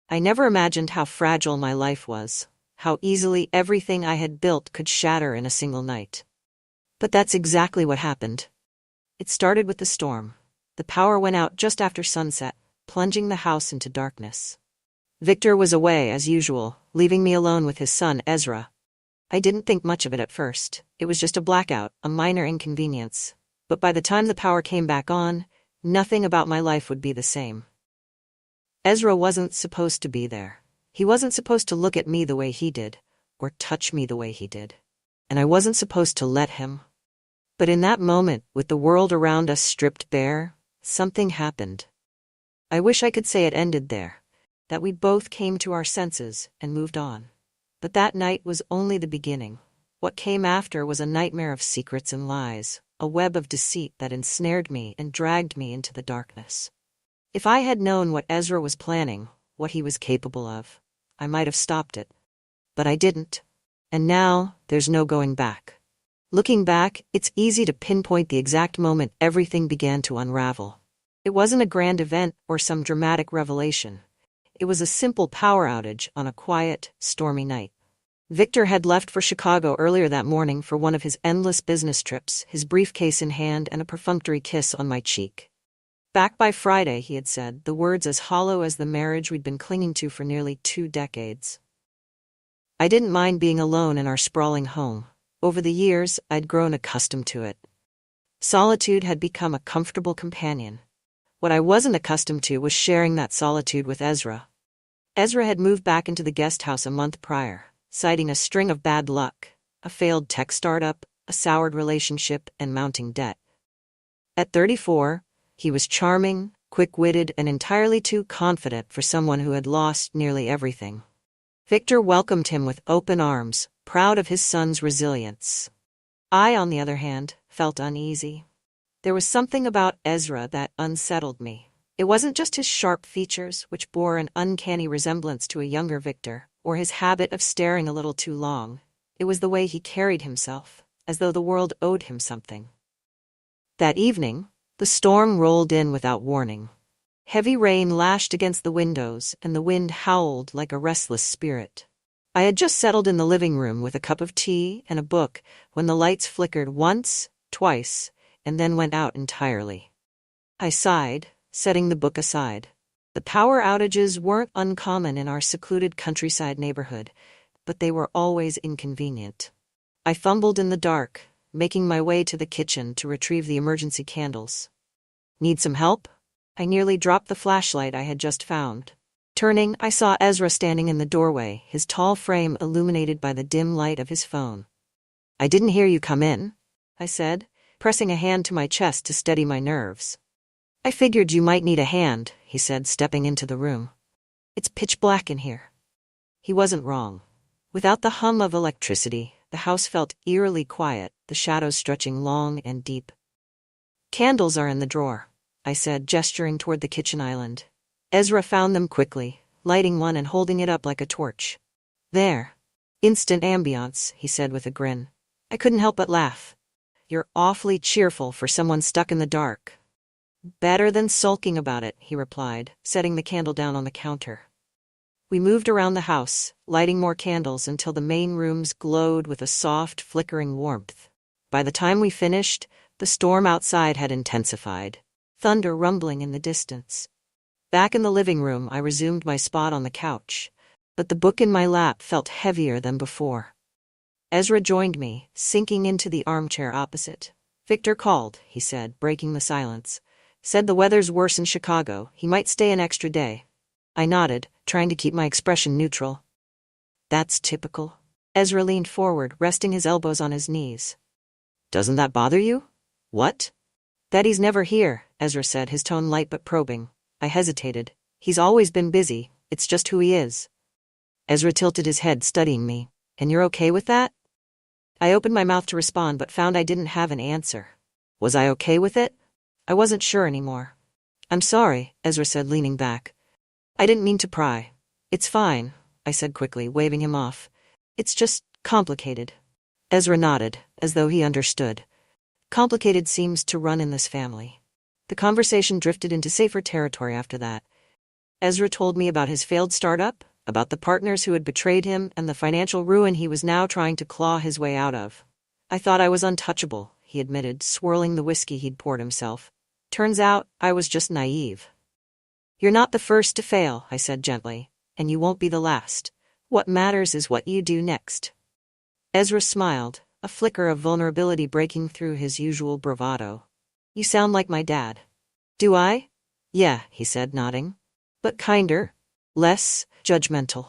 I never imagined how fragile my life was, how easily everything I had built could shatter in a single night. But that's exactly what happened. It started with the storm. The power went out just after sunset, plunging the house into darkness. Victor was away, as usual, leaving me alone with his son, Ezra. I didn't think much of it at first. It was just a blackout, a minor inconvenience. But by the time the power came back on, nothing about my life would be the same. Ezra wasn't supposed to be there. He wasn't supposed to look at me the way he did, or touch me the way he did. And I wasn't supposed to let him. But in that moment, with the world around us stripped bare, something happened. I wish I could say it ended there, that we both came to our senses and moved on. But that night was only the beginning. What came after was a nightmare of secrets and lies, a web of deceit that ensnared me and dragged me into the darkness. If I had known what Ezra was planning, what he was capable of, I might have stopped it. But I didn't. And now, there's no going back. Looking back, it's easy to pinpoint the exact moment everything began to unravel. It wasn't a grand event or some dramatic revelation. It was a simple power outage on a quiet, stormy night. Victor had left for Chicago earlier that morning for one of his endless business trips, his briefcase in hand and a perfunctory kiss on my cheek. Back by Friday, he had said, the words as hollow as the marriage we'd been clinging to for nearly 2 decades. I didn't mind being alone in our sprawling home. Over the years, I'd grown accustomed to it. Solitude had become a comfortable companion. What I wasn't accustomed to was sharing that solitude with Ezra. Ezra had moved back into the guest house a month prior, citing a string of bad luck, a failed tech startup, a soured relationship, and mounting debt. At 34, he was charming, quick-witted, and entirely too confident for someone who had lost nearly everything. Victor welcomed him with open arms, proud of his son's resilience. I, on the other hand, felt uneasy. There was something about Ezra that unsettled me. It wasn't just his sharp features, which bore an uncanny resemblance to a younger Victor, or his habit of staring a little too long. It was the way he carried himself, as though the world owed him something. That evening, the storm rolled in without warning. Heavy rain lashed against the windows, and the wind howled like a restless spirit. I had just settled in the living room with a cup of tea and a book when the lights flickered once, twice, and then went out entirely. I sighed, setting the book aside. The power outages weren't uncommon in our secluded countryside neighborhood, but they were always inconvenient. I fumbled in the dark, making my way to the kitchen to retrieve the emergency candles. Need some help? I nearly dropped the flashlight I had just found. Turning, I saw Ezra standing in the doorway, his tall frame illuminated by the dim light of his phone. I didn't hear you come in, I said, pressing a hand to my chest to steady my nerves. I figured you might need a hand, he said, stepping into the room. It's pitch black in here. He wasn't wrong. Without the hum of electricity, the house felt eerily quiet, the shadows stretching long and deep. Candles are in the drawer, I said, gesturing toward the kitchen island. Ezra found them quickly, lighting one and holding it up like a torch. There. Instant ambiance, he said with a grin. I couldn't help but laugh. You're awfully cheerful for someone stuck in the dark. Better than sulking about it, he replied, setting the candle down on the counter. We moved around the house, lighting more candles until the main rooms glowed with a soft, flickering warmth. By the time we finished, the storm outside had intensified, thunder rumbling in the distance. Back in the living room, I resumed my spot on the couch, but the book in my lap felt heavier than before. Ezra joined me, sinking into the armchair opposite. Victor called, he said, breaking the silence. Said the weather's worse in Chicago, he might stay an extra day. I nodded, trying to keep my expression neutral. That's typical. Ezra leaned forward, resting his elbows on his knees. Doesn't that bother you? What? That he's never here, Ezra said, his tone light but probing. I hesitated. He's always been busy, it's just who he is. Ezra tilted his head, studying me. And you're okay with that? I opened my mouth to respond but found I didn't have an answer. Was I okay with it? I wasn't sure anymore. I'm sorry, Ezra said, leaning back. I didn't mean to pry. It's fine, I said quickly, waving him off. It's just complicated. Ezra nodded, as though he understood. Complicated seems to run in this family. The conversation drifted into safer territory after that. Ezra told me about his failed startup, about the partners who had betrayed him, and the financial ruin he was now trying to claw his way out of. I thought I was untouchable, he admitted, swirling the whiskey he'd poured himself. Turns out, I was just naive. You're not the first to fail, I said gently, and you won't be the last. What matters is what you do next. Ezra smiled, a flicker of vulnerability breaking through his usual bravado. You sound like my dad. Do I? Yeah, he said, nodding. But kinder. Less judgmental.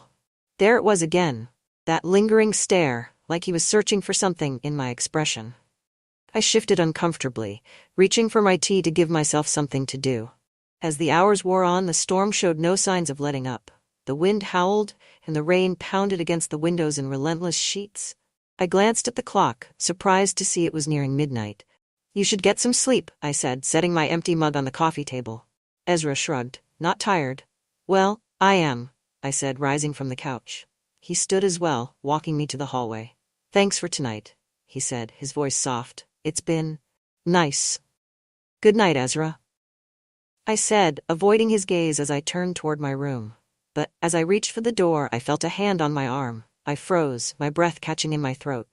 There it was again, that lingering stare, like he was searching for something in my expression. I shifted uncomfortably, reaching for my tea to give myself something to do. As the hours wore on, the storm showed no signs of letting up. The wind howled, and the rain pounded against the windows in relentless sheets. I glanced at the clock, surprised to see it was nearing midnight. You should get some sleep, I said, setting my empty mug on the coffee table. Ezra shrugged. Not tired. Well, I am, I said, rising from the couch. He stood as well, walking me to the hallway. Thanks for tonight, he said, his voice soft. It's been nice. Good night, Ezra, I said, avoiding his gaze as I turned toward my room. But as I reached for the door, I felt a hand on my arm. I froze, my breath catching in my throat.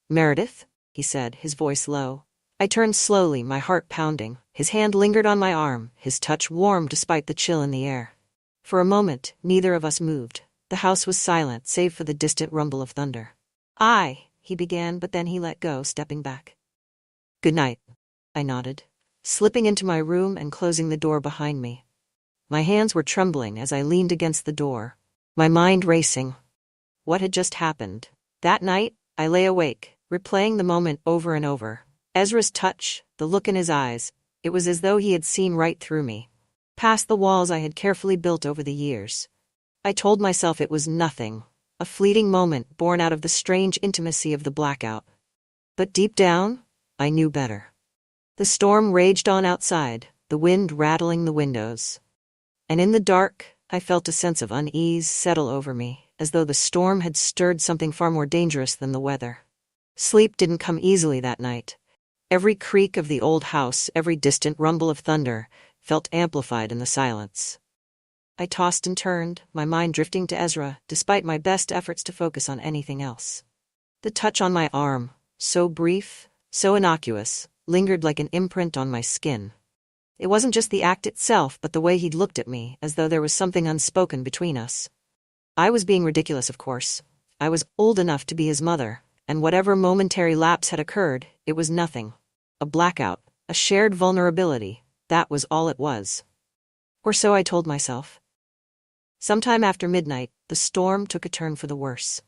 Meredith? He said, his voice low. I turned slowly, my heart pounding. His hand lingered on my arm, his touch warm despite the chill in the air. For a moment, neither of us moved. The house was silent, save for the distant rumble of thunder. He began, but then he let go, stepping back. Good night, I nodded, slipping into my room and closing the door behind me. My hands were trembling as I leaned against the door, my mind racing. What had just happened? That night, I lay awake, replaying the moment over and over. Ezra's touch, the look in his eyes, it was as though he had seen right through me, past the walls I had carefully built over the years. I told myself it was nothing, a fleeting moment born out of the strange intimacy of the blackout. But deep down, I knew better. The storm raged on outside, the wind rattling the windows. And in the dark, I felt a sense of unease settle over me, as though the storm had stirred something far more dangerous than the weather. Sleep didn't come easily that night. Every creak of the old house, every distant rumble of thunder, felt amplified in the silence. I tossed and turned, my mind drifting to Ezra, despite my best efforts to focus on anything else. The touch on my arm, so brief, so innocuous, lingered like an imprint on my skin. It wasn't just the act itself, but the way he'd looked at me, as though there was something unspoken between us. I was being ridiculous, of course. I was old enough to be his mother, and whatever momentary lapse had occurred, it was nothing. A blackout, a shared vulnerability, that was all it was. Or so I told myself. Sometime after midnight, the storm took a turn for the worse.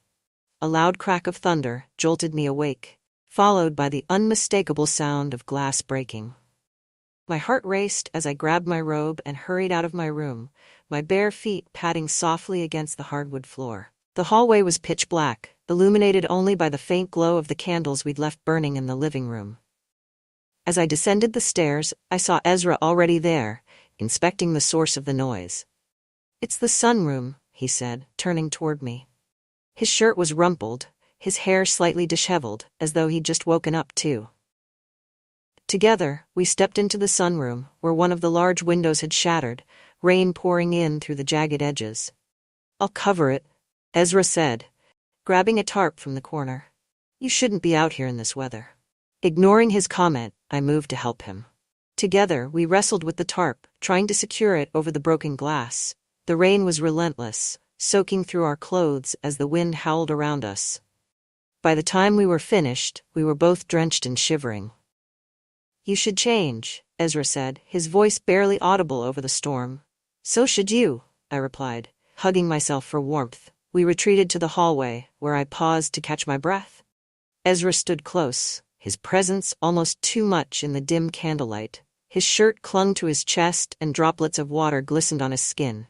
A loud crack of thunder jolted me awake, followed by the unmistakable sound of glass breaking. My heart raced as I grabbed my robe and hurried out of my room, my bare feet padding softly against the hardwood floor. The hallway was pitch black, illuminated only by the faint glow of the candles we'd left burning in the living room. As I descended the stairs, I saw Ezra already there, inspecting the source of the noise. It's the sunroom, he said, turning toward me. His shirt was rumpled, his hair slightly disheveled, as though he'd just woken up too. Together, we stepped into the sunroom, where one of the large windows had shattered, rain pouring in through the jagged edges. I'll cover it, Ezra said, grabbing a tarp from the corner. You shouldn't be out here in this weather. Ignoring his comment, I moved to help him. Together, we wrestled with the tarp, trying to secure it over the broken glass. The rain was relentless, soaking through our clothes as the wind howled around us. By the time we were finished, we were both drenched and shivering. You should change, Ezra said, his voice barely audible over the storm. So should you, I replied, hugging myself for warmth. We retreated to the hallway, where I paused to catch my breath. Ezra stood close, his presence almost too much in the dim candlelight. His shirt clung to his chest and droplets of water glistened on his skin.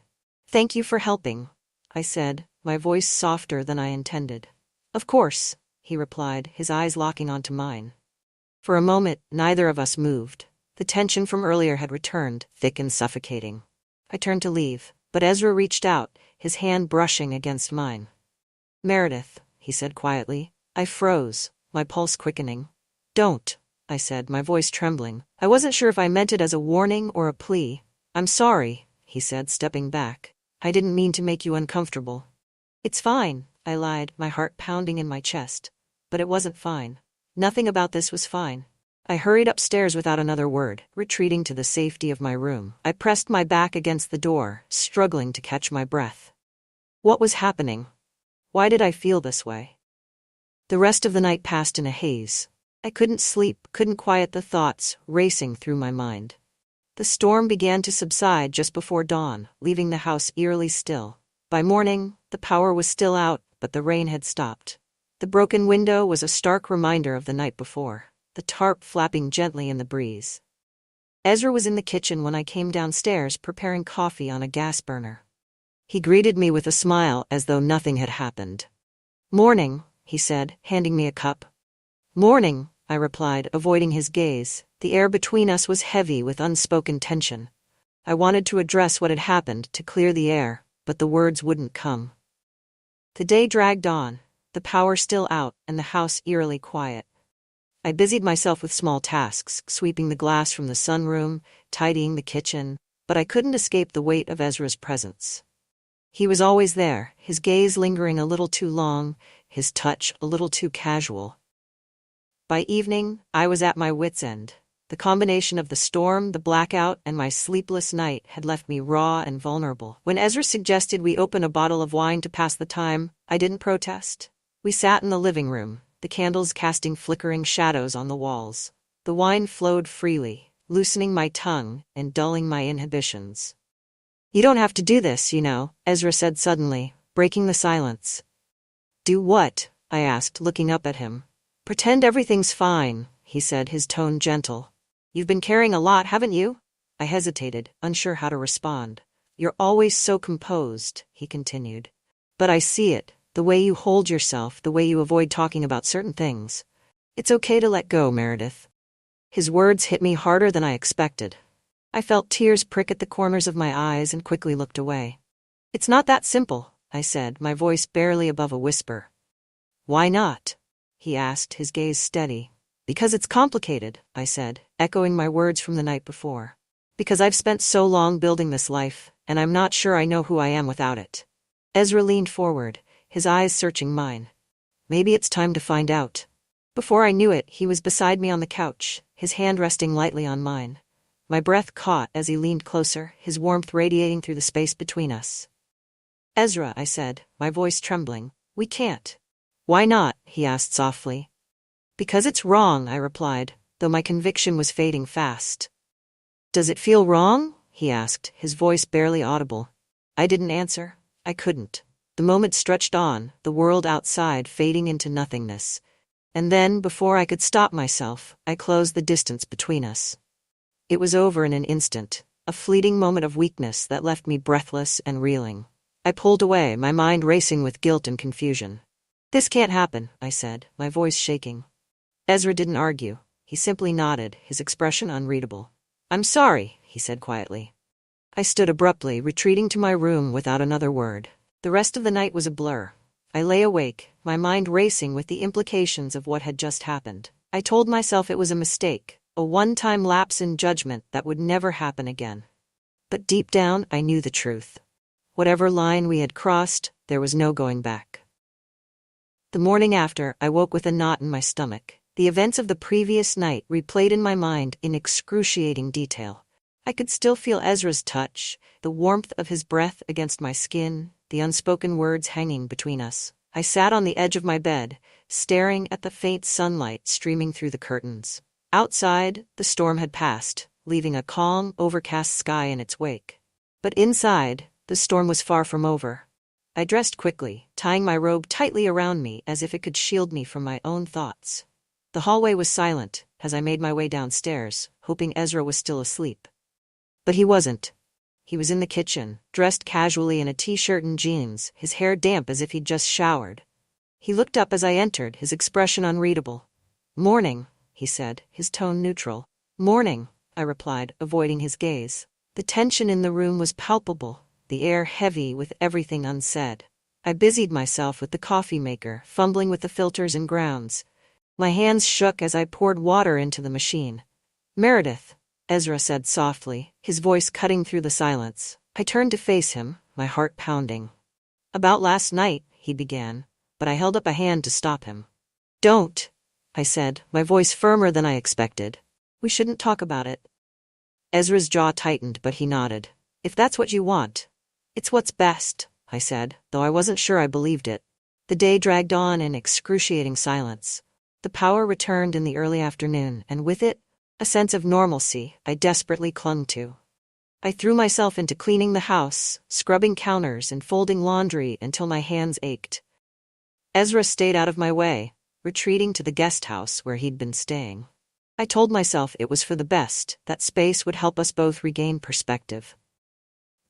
Thank you for helping, I said, my voice softer than I intended. Of course, he replied, his eyes locking onto mine. For a moment, neither of us moved. The tension from earlier had returned, thick and suffocating. I turned to leave, but Ezra reached out, his hand brushing against mine. Meredith, he said quietly. I froze, my pulse quickening. Don't, I said, my voice trembling. I wasn't sure if I meant it as a warning or a plea. I'm sorry, he said, stepping back. I didn't mean to make you uncomfortable. It's fine, I lied, my heart pounding in my chest. But it wasn't fine. Nothing about this was fine. I hurried upstairs without another word, retreating to the safety of my room. I pressed my back against the door, struggling to catch my breath. What was happening? Why did I feel this way? The rest of the night passed in a haze. I couldn't sleep, couldn't quiet the thoughts racing through my mind. The storm began to subside just before dawn, leaving the house eerily still. By morning, the power was still out, but the rain had stopped. The broken window was a stark reminder of the night before, the tarp flapping gently in the breeze. Ezra was in the kitchen when I came downstairs preparing coffee on a gas burner. He greeted me with a smile as though nothing had happened. "Morning," he said, handing me a cup. "Morning," I replied, avoiding his gaze. The air between us was heavy with unspoken tension. I wanted to address what had happened, to clear the air, but the words wouldn't come. The day dragged on, the power still out and the house eerily quiet. I busied myself with small tasks, sweeping the glass from the sunroom, tidying the kitchen, but I couldn't escape the weight of Ezra's presence. He was always there, his gaze lingering a little too long, his touch a little too casual. By evening, I was at my wits' end. The combination of the storm, the blackout, and my sleepless night had left me raw and vulnerable. When Ezra suggested we open a bottle of wine to pass the time, I didn't protest. We sat in the living room, the candles casting flickering shadows on the walls. The wine flowed freely, loosening my tongue and dulling my inhibitions. "You don't have to do this, you know," Ezra said suddenly, breaking the silence. "Do what?" I asked, looking up at him. "Pretend everything's fine," he said, his tone gentle. "You've been carrying a lot, haven't you?" I hesitated, unsure how to respond. "You're always so composed," he continued. "But I see it, the way you hold yourself, the way you avoid talking about certain things. It's okay to let go, Meredith." His words hit me harder than I expected. I felt tears prick at the corners of my eyes and quickly looked away. "It's not that simple," I said, my voice barely above a whisper. "Why not?" he asked, his gaze steady. "Because it's complicated," I said, echoing my words from the night before. "Because I've spent so long building this life, and I'm not sure I know who I am without it." Ezra leaned forward, his eyes searching mine. "Maybe it's time to find out." Before I knew it, he was beside me on the couch, his hand resting lightly on mine. My breath caught as he leaned closer, his warmth radiating through the space between us. "Ezra," I said, my voice trembling, "we can't." "Why not?" he asked softly. "Because it's wrong," I replied, though my conviction was fading fast. "Does it feel wrong?" he asked, his voice barely audible. I didn't answer. I couldn't. The moment stretched on, the world outside fading into nothingness. And then, before I could stop myself, I closed the distance between us. It was over in an instant, a fleeting moment of weakness that left me breathless and reeling. I pulled away, my mind racing with guilt and confusion. "This can't happen," I said, my voice shaking. Ezra didn't argue. He simply nodded, his expression unreadable. "I'm sorry," he said quietly. I stood abruptly, retreating to my room without another word. The rest of the night was a blur. I lay awake, my mind racing with the implications of what had just happened. I told myself it was a mistake, a one-time lapse in judgment that would never happen again. But deep down, I knew the truth. Whatever line we had crossed, there was no going back. The morning after, I woke with a knot in my stomach. The events of the previous night replayed in my mind in excruciating detail. I could still feel Ezra's touch, the warmth of his breath against my skin, the unspoken words hanging between us. I sat on the edge of my bed, staring at the faint sunlight streaming through the curtains. Outside, the storm had passed, leaving a calm, overcast sky in its wake. But inside, the storm was far from over. I dressed quickly, tying my robe tightly around me as if it could shield me from my own thoughts. The hallway was silent as I made my way downstairs, hoping Ezra was still asleep. But he wasn't. He was in the kitchen, dressed casually in a t-shirt and jeans, his hair damp as if he'd just showered. He looked up as I entered, his expression unreadable. "Morning," he said, his tone neutral. "Morning," I replied, avoiding his gaze. The tension in the room was palpable, the air heavy with everything unsaid. I busied myself with the coffee maker, fumbling with the filters and grounds. My hands shook as I poured water into the machine. "Meredith," Ezra said softly, his voice cutting through the silence, I turned to face him, my heart pounding. "About last night," he began, but I held up a hand to stop him. "Don't," I said, my voice firmer than I expected. "We shouldn't talk about it." Ezra's jaw tightened, but he nodded. "If that's what you want." "It's what's best," I said, though I wasn't sure I believed it. The day dragged on in excruciating silence. The power returned in the early afternoon, and with it, a sense of normalcy I desperately clung to. I threw myself into cleaning the house, scrubbing counters and folding laundry until my hands ached. Ezra stayed out of my way, retreating to the guest house where he'd been staying. I told myself it was for the best, that space would help us both regain perspective.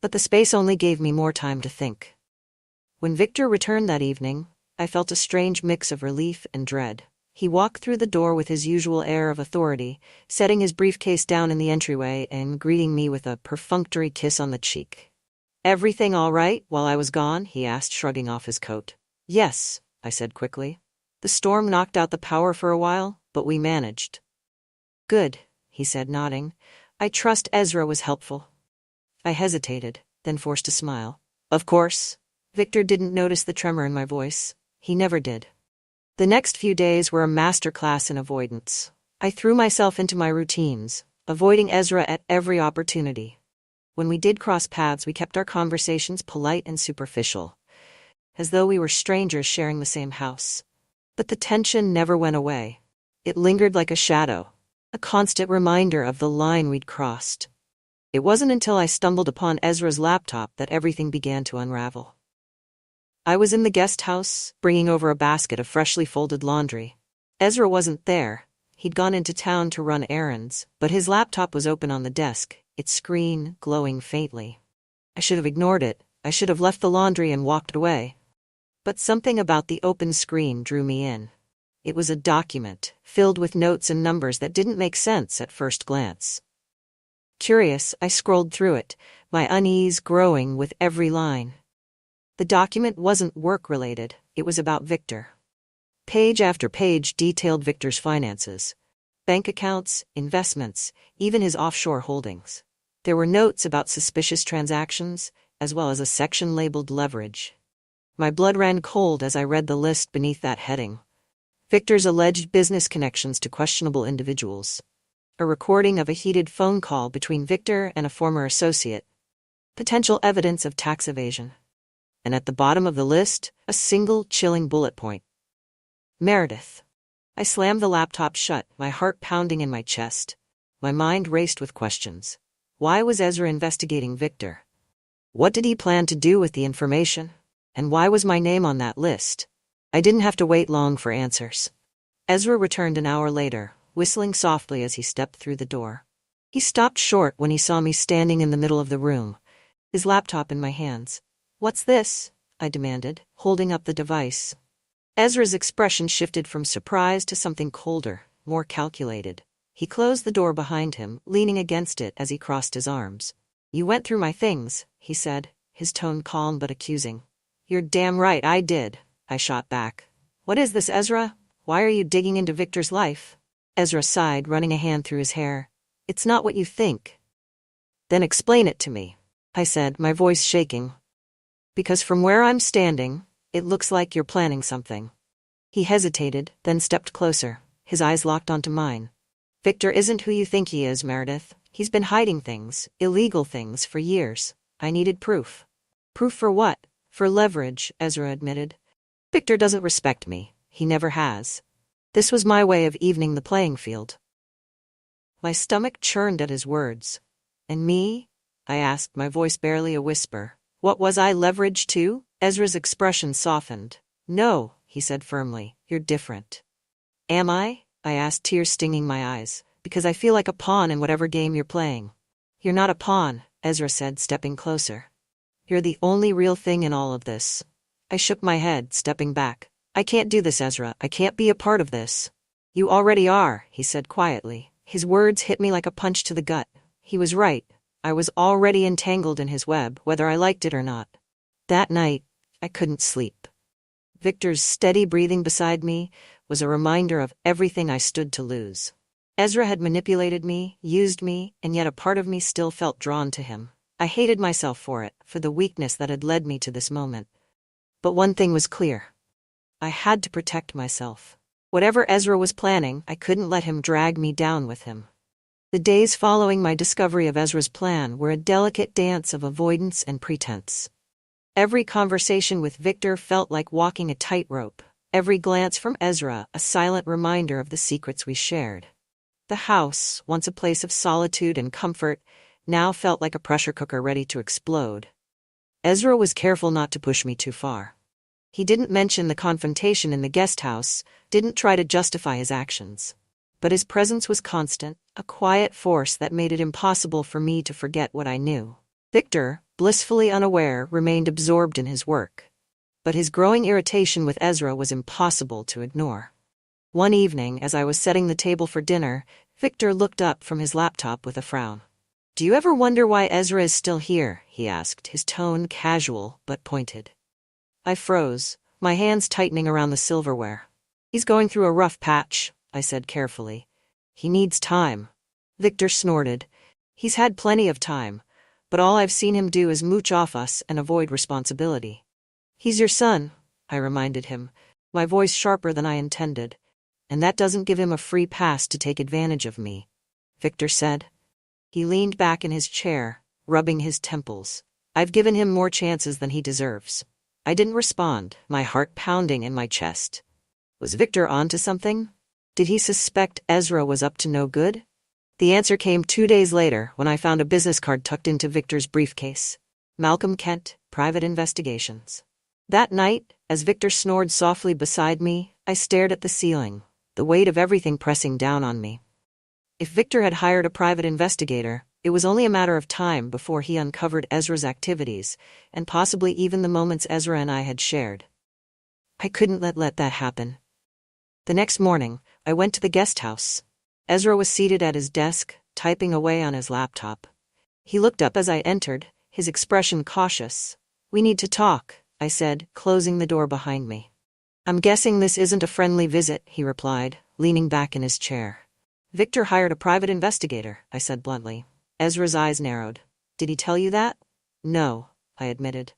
But the space only gave me more time to think. When Victor returned that evening, I felt a strange mix of relief and dread. He walked through the door with his usual air of authority, setting his briefcase down in the entryway and greeting me with a perfunctory kiss on the cheek. "Everything all right while I was gone?" he asked, shrugging off his coat. "Yes," I said quickly. "The storm knocked out the power for a while, but we managed." "Good," he said, nodding. "I trust Ezra was helpful." I hesitated, then forced a smile. "Of course." Victor didn't notice the tremor in my voice. He never did. The next few days were a masterclass in avoidance. I threw myself into my routines, avoiding Ezra at every opportunity. When we did cross paths, we kept our conversations polite and superficial, as though we were strangers sharing the same house. But the tension never went away. It lingered like a shadow, a constant reminder of the line we'd crossed. It wasn't until I stumbled upon Ezra's laptop that everything began to unravel. I was in the guest house, bringing over a basket of freshly folded laundry. Ezra wasn't there. He'd gone into town to run errands, but his laptop was open on the desk, its screen glowing faintly. I should have ignored it. I should have left the laundry and walked away. But something about the open screen drew me in. It was a document, filled with notes and numbers that didn't make sense at first glance. Curious, I scrolled through it, my unease growing with every line. The document wasn't work-related, it was about Victor. Page after page detailed Victor's finances. Bank accounts, investments, even his offshore holdings. There were notes about suspicious transactions, as well as a section labeled leverage. My blood ran cold as I read the list beneath that heading. Victor's alleged business connections to questionable individuals. A recording of a heated phone call between Victor and a former associate. Potential evidence of tax evasion. And at the bottom of the list, a single chilling bullet point. Meredith. I slammed the laptop shut, my heart pounding in my chest. My mind raced with questions. Why was Ezra investigating Victor? What did he plan to do with the information? And why was my name on that list? I didn't have to wait long for answers. Ezra returned an hour later, whistling softly as he stepped through the door. He stopped short when he saw me standing in the middle of the room, his laptop in my hands. "What's this?" I demanded, holding up the device. Ezra's expression shifted from surprise to something colder, more calculated. He closed the door behind him, leaning against it as he crossed his arms. "You went through my things," he said, his tone calm but accusing. "You're damn right I did," I shot back. "What is this, Ezra? Why are you digging into Victor's life?" Ezra sighed, running a hand through his hair. "It's not what you think." "Then explain it to me," I said, my voice shaking. "Because from where I'm standing, it looks like you're planning something." He hesitated, then stepped closer, his eyes locked onto mine. "Victor isn't who you think he is, Meredith. He's been hiding things, illegal things, for years. I needed proof." "Proof for what?" "For leverage," Ezra admitted. "Victor doesn't respect me. He never has. This was my way of evening the playing field." My stomach churned at his words. "And me?" I asked, my voice barely a whisper. "What was I leveraged to?" Ezra's expression softened. "No," he said firmly, "you're different." "Am I?" I asked, tears stinging my eyes. "Because I feel like a pawn in whatever game you're playing." "You're not a pawn," Ezra said, stepping closer. "You're the only real thing in all of this." I shook my head, stepping back. "I can't do this, Ezra. I can't be a part of this." "You already are," he said quietly. His words hit me like a punch to the gut. He was right. I was already entangled in his web, whether I liked it or not. That night, I couldn't sleep. Victor's steady breathing beside me was a reminder of everything I stood to lose. Ezra had manipulated me, used me, and yet a part of me still felt drawn to him. I hated myself for it, for the weakness that had led me to this moment. But one thing was clear. I had to protect myself. Whatever Ezra was planning, I couldn't let him drag me down with him. The days following my discovery of Ezra's plan were a delicate dance of avoidance and pretense. Every conversation with Victor felt like walking a tightrope, every glance from Ezra a silent reminder of the secrets we shared. The house, once a place of solitude and comfort, now felt like a pressure cooker ready to explode. Ezra was careful not to push me too far. He didn't mention the confrontation in the guest house, didn't try to justify his actions. But his presence was constant, a quiet force that made it impossible for me to forget what I knew. Victor, blissfully unaware, remained absorbed in his work. But his growing irritation with Ezra was impossible to ignore. One evening, as I was setting the table for dinner, Victor looked up from his laptop with a frown. "Do you ever wonder why Ezra is still here?" he asked, his tone casual but pointed. I froze, my hands tightening around the silverware. "He's going through a rough patch," I said carefully. "He needs time." Victor snorted. "He's had plenty of time, but all I've seen him do is mooch off us and avoid responsibility." "He's your son," I reminded him, my voice sharper than I intended. "And that doesn't give him a free pass to take advantage of me," Victor said. He leaned back in his chair, rubbing his temples. "I've given him more chances than he deserves." I didn't respond, my heart pounding in my chest. Was Victor onto something? Did he suspect Ezra was up to no good? The answer came 2 days later when I found a business card tucked into Victor's briefcase. Malcolm Kent, Private Investigations. That night, as Victor snored softly beside me, I stared at the ceiling, the weight of everything pressing down on me. If Victor had hired a private investigator, it was only a matter of time before he uncovered Ezra's activities, and possibly even the moments Ezra and I had shared. I couldn't let that happen. The next morning, I went to the guest house. Ezra was seated at his desk, typing away on his laptop. He looked up as I entered, his expression cautious. "We need to talk," I said, closing the door behind me. "I'm guessing this isn't a friendly visit," he replied, leaning back in his chair. "Victor hired a private investigator," I said bluntly. Ezra's eyes narrowed. "Did he tell you that?" "No," I admitted.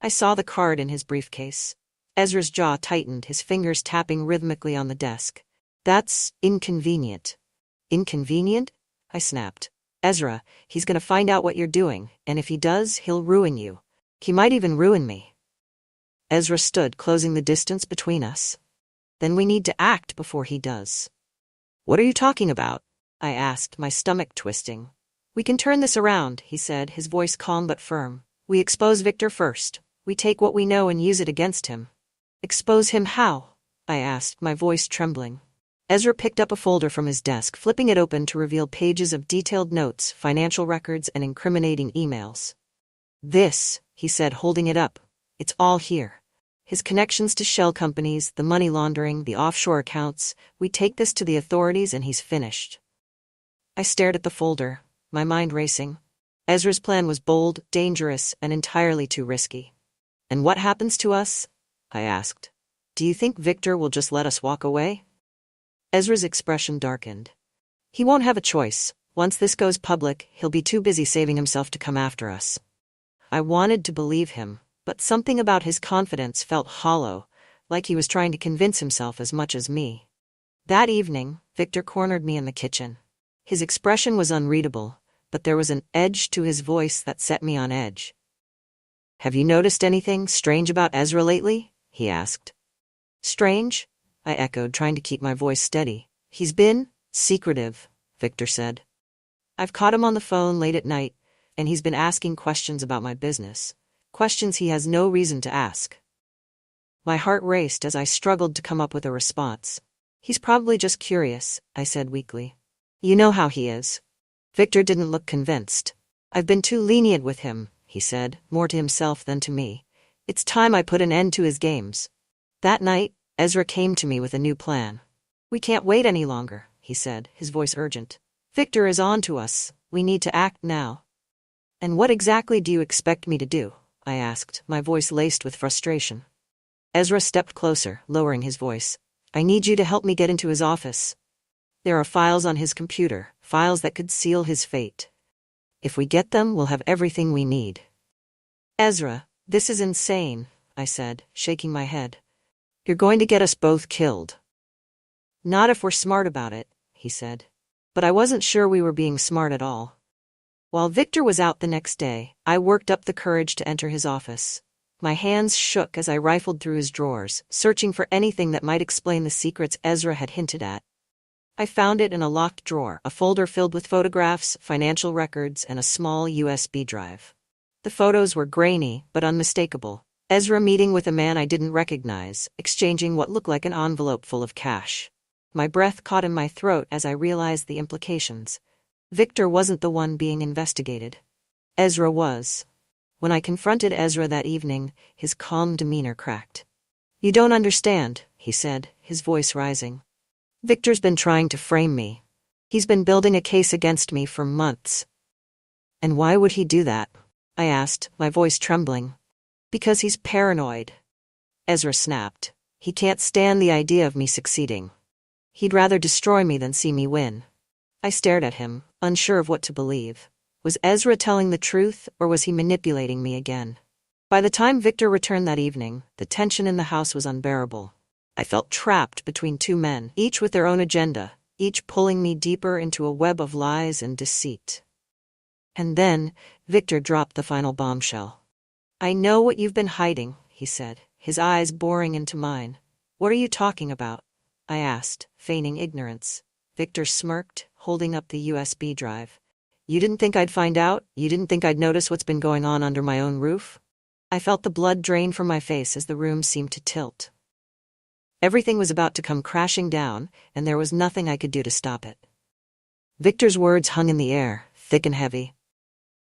"I saw the card in his briefcase." Ezra's jaw tightened, his fingers tapping rhythmically on the desk. "That's inconvenient." "Inconvenient?" I snapped. "Ezra, he's gonna find out what you're doing, and if he does, he'll ruin you. He might even ruin me." Ezra stood, closing the distance between us. "Then we need to act before he does." "What are you talking about?" I asked, my stomach twisting. "We can turn this around," he said, his voice calm but firm. "We expose Victor first. We take what we know and use it against him." "Expose him how?" I asked, my voice trembling. Ezra picked up a folder from his desk, flipping it open to reveal pages of detailed notes, financial records, and incriminating emails. "This," he said, holding it up. "It's all here. His connections to shell companies, the money laundering, the offshore accounts. We take this to the authorities and he's finished." I stared at the folder, my mind racing. Ezra's plan was bold, dangerous, and entirely too risky. "And what happens to us?" I asked. "Do you think Victor will just let us walk away?" Ezra's expression darkened. "He won't have a choice. Once this goes public, he'll be too busy saving himself to come after us." I wanted to believe him, but something about his confidence felt hollow, like he was trying to convince himself as much as me. That evening, Victor cornered me in the kitchen. His expression was unreadable, but there was an edge to his voice that set me on edge. "Have you noticed anything strange about Ezra lately?" he asked. "Strange?" I echoed, trying to keep my voice steady. "He's been secretive," Victor said. "I've caught him on the phone late at night, and he's been asking questions about my business. Questions he has no reason to ask." My heart raced as I struggled to come up with a response. "He's probably just curious," I said weakly. "You know how he is." Victor didn't look convinced. "I've been too lenient with him," he said, more to himself than to me. "It's time I put an end to his games." That night, Ezra came to me with a new plan. "We can't wait any longer," he said, his voice urgent. "Victor is on to us. We need to act now." "And what exactly do you expect me to do?" I asked, my voice laced with frustration. Ezra stepped closer, lowering his voice. "I need you to help me get into his office. There are files on his computer, files that could seal his fate. If we get them, we'll have everything we need. Ezra, this is insane, I said, shaking my head. You're going to get us both killed. Not if we're smart about it, he said. But I wasn't sure we were being smart at all. While Victor was out the next day, I worked up the courage to enter his office. My hands shook as I rifled through his drawers, searching for anything that might explain the secrets Ezra had hinted at. I found it in a locked drawer, a folder filled with photographs, financial records, and a small USB drive. The photos were grainy, but unmistakable. Ezra meeting with a man I didn't recognize, exchanging what looked like an envelope full of cash. My breath caught in my throat as I realized the implications. Victor wasn't the one being investigated. Ezra was. When I confronted Ezra that evening, his calm demeanor cracked. You don't understand, he said, his voice rising. Victor's been trying to frame me. He's been building a case against me for months. And why would he do that? I asked, my voice trembling. Because he's paranoid. Ezra snapped. He can't stand the idea of me succeeding. He'd rather destroy me than see me win. I stared at him, unsure of what to believe. Was Ezra telling the truth, or was he manipulating me again? By the time Victor returned that evening, the tension in the house was unbearable. I felt trapped between two men, each with their own agenda, each pulling me deeper into a web of lies and deceit. And then, Victor dropped the final bombshell. I know what you've been hiding, he said, his eyes boring into mine. What are you talking about? I asked, feigning ignorance. Victor smirked, holding up the USB drive. You didn't think I'd find out? You didn't think I'd notice what's been going on under my own roof? I felt the blood drain from my face as the room seemed to tilt. Everything was about to come crashing down, and there was nothing I could do to stop it. Victor's words hung in the air, thick and heavy.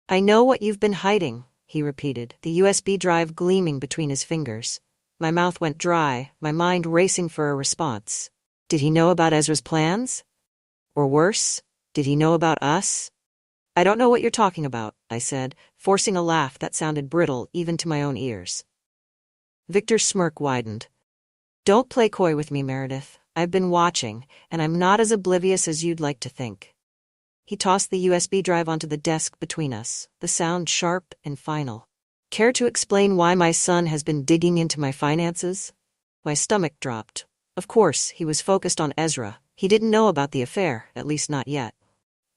I know what you've been hiding, he repeated, the USB drive gleaming between his fingers. My mouth went dry, my mind racing for a response. Did he know about Ezra's plans? Or worse, did he know about us? I don't know what you're talking about, I said, forcing a laugh that sounded brittle even to my own ears. Victor's smirk widened. Don't play coy with me, Meredith. I've been watching, and I'm not as oblivious as you'd like to think. He tossed the USB drive onto the desk between us, the sound sharp and final. Care to explain why my son has been digging into my finances? My stomach dropped. Of course, he was focused on Ezra. He didn't know about the affair, at least not yet.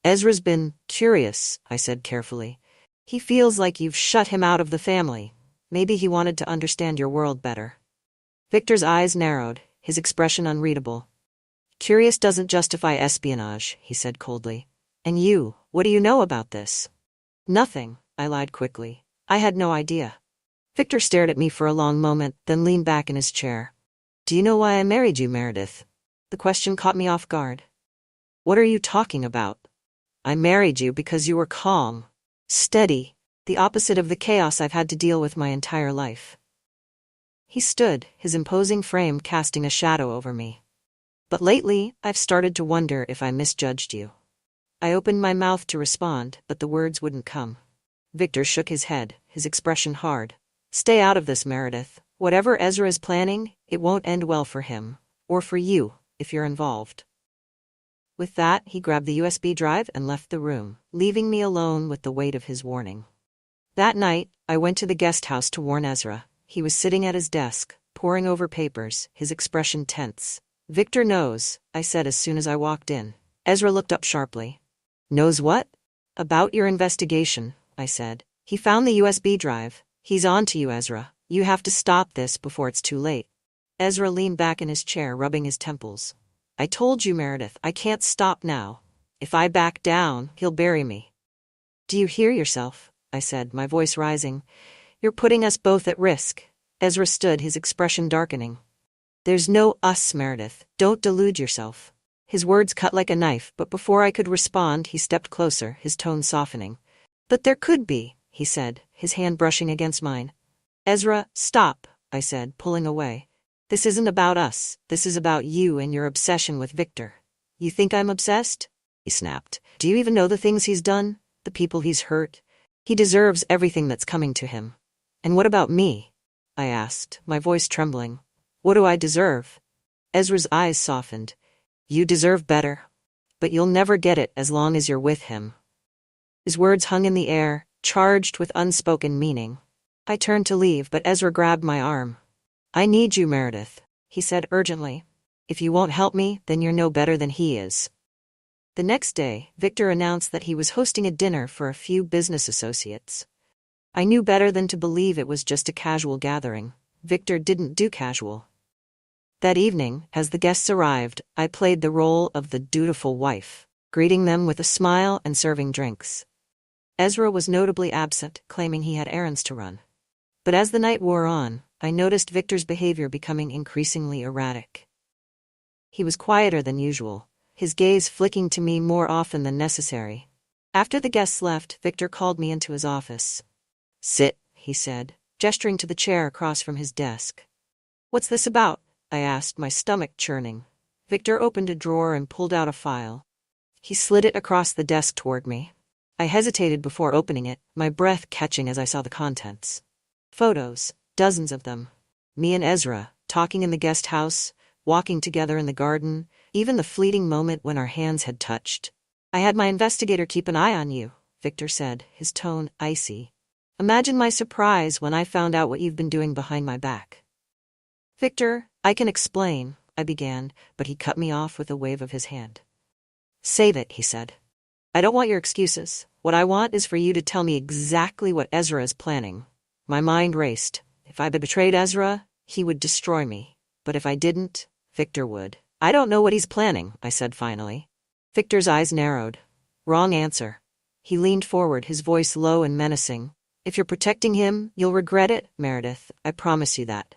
Ezra's been curious, I said carefully. He feels like you've shut him out of the family. Maybe he wanted to understand your world better. Victor's eyes narrowed, his expression unreadable. Curious doesn't justify espionage, he said coldly. And you, what do you know about this? Nothing, I lied quickly. I had no idea. Victor stared at me for a long moment, then leaned back in his chair. Do you know why I married you, Meredith? The question caught me off guard. What are you talking about? I married you because you were calm, steady, the opposite of the chaos I've had to deal with my entire life. He stood, his imposing frame casting a shadow over me. But lately, I've started to wonder if I misjudged you. I opened my mouth to respond, but the words wouldn't come. Victor shook his head, his expression hard. Stay out of this, Meredith. Whatever Ezra is planning, it won't end well for him, or for you, if you're involved. With that, he grabbed the USB drive and left the room, leaving me alone with the weight of his warning. That night, I went to the guest house to warn Ezra. He was sitting at his desk, poring over papers, his expression tense. Victor knows, I said as soon as I walked in. Ezra looked up sharply. Knows what? About your investigation, I said. He found the USB drive. He's on to you, Ezra. You have to stop this before it's too late. Ezra leaned back in his chair, rubbing his temples. I told you, Meredith, I can't stop now. If I back down, he'll bury me. Do you hear yourself? I said, my voice rising. You're putting us both at risk. Ezra stood, his expression darkening. There's no us, Meredith. Don't delude yourself. His words cut like a knife, but before I could respond, he stepped closer, his tone softening. But there could be, he said, his hand brushing against mine. Ezra, stop, I said, pulling away. This isn't about us. This is about you and your obsession with Victor. You think I'm obsessed? He snapped. Do you even know the things he's done? The people he's hurt? He deserves everything that's coming to him. And what about me? I asked, my voice trembling. What do I deserve? Ezra's eyes softened. You deserve better. But you'll never get it as long as you're with him. His words hung in the air, charged with unspoken meaning. I turned to leave, but Ezra grabbed my arm. "I need you, Meredith," he said urgently. "If you won't help me, then you're no better than he is." The next day, Victor announced that he was hosting a dinner for a few business associates. I knew better than to believe it was just a casual gathering. Victor didn't do casual. That evening, as the guests arrived, I played the role of the dutiful wife, greeting them with a smile and serving drinks. Ezra was notably absent, claiming he had errands to run. But as the night wore on, I noticed Victor's behavior becoming increasingly erratic. He was quieter than usual, his gaze flicking to me more often than necessary. After the guests left, Victor called me into his office. "Sit," he said, gesturing to the chair across from his desk. "What's this about?" I asked, my stomach churning. Victor opened a drawer and pulled out a file. He slid it across the desk toward me. I hesitated before opening it, my breath catching as I saw the contents. Photos, dozens of them. Me and Ezra, talking in the guest house, walking together in the garden, even the fleeting moment when our hands had touched. "I had my investigator keep an eye on you," Victor said, his tone icy. "Imagine my surprise when I found out what you've been doing behind my back." "Victor, I can explain," I began, but he cut me off with a wave of his hand. "Save it," he said. "I don't want your excuses. What I want is for you to tell me exactly what Ezra is planning." My mind raced. If I betrayed Ezra, he would destroy me. But if I didn't, Victor would. "I don't know what he's planning," I said finally. Victor's eyes narrowed. "Wrong answer." He leaned forward, his voice low and menacing. "If you're protecting him, you'll regret it, Meredith. I promise you that."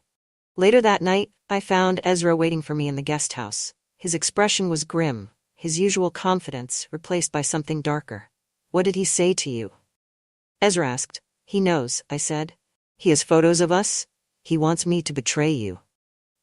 Later that night, I found Ezra waiting for me in the guest house. His expression was grim, his usual confidence replaced by something darker. "What did he say to you?" Ezra asked. "He knows," I said. "He has photos of us. He wants me to betray you."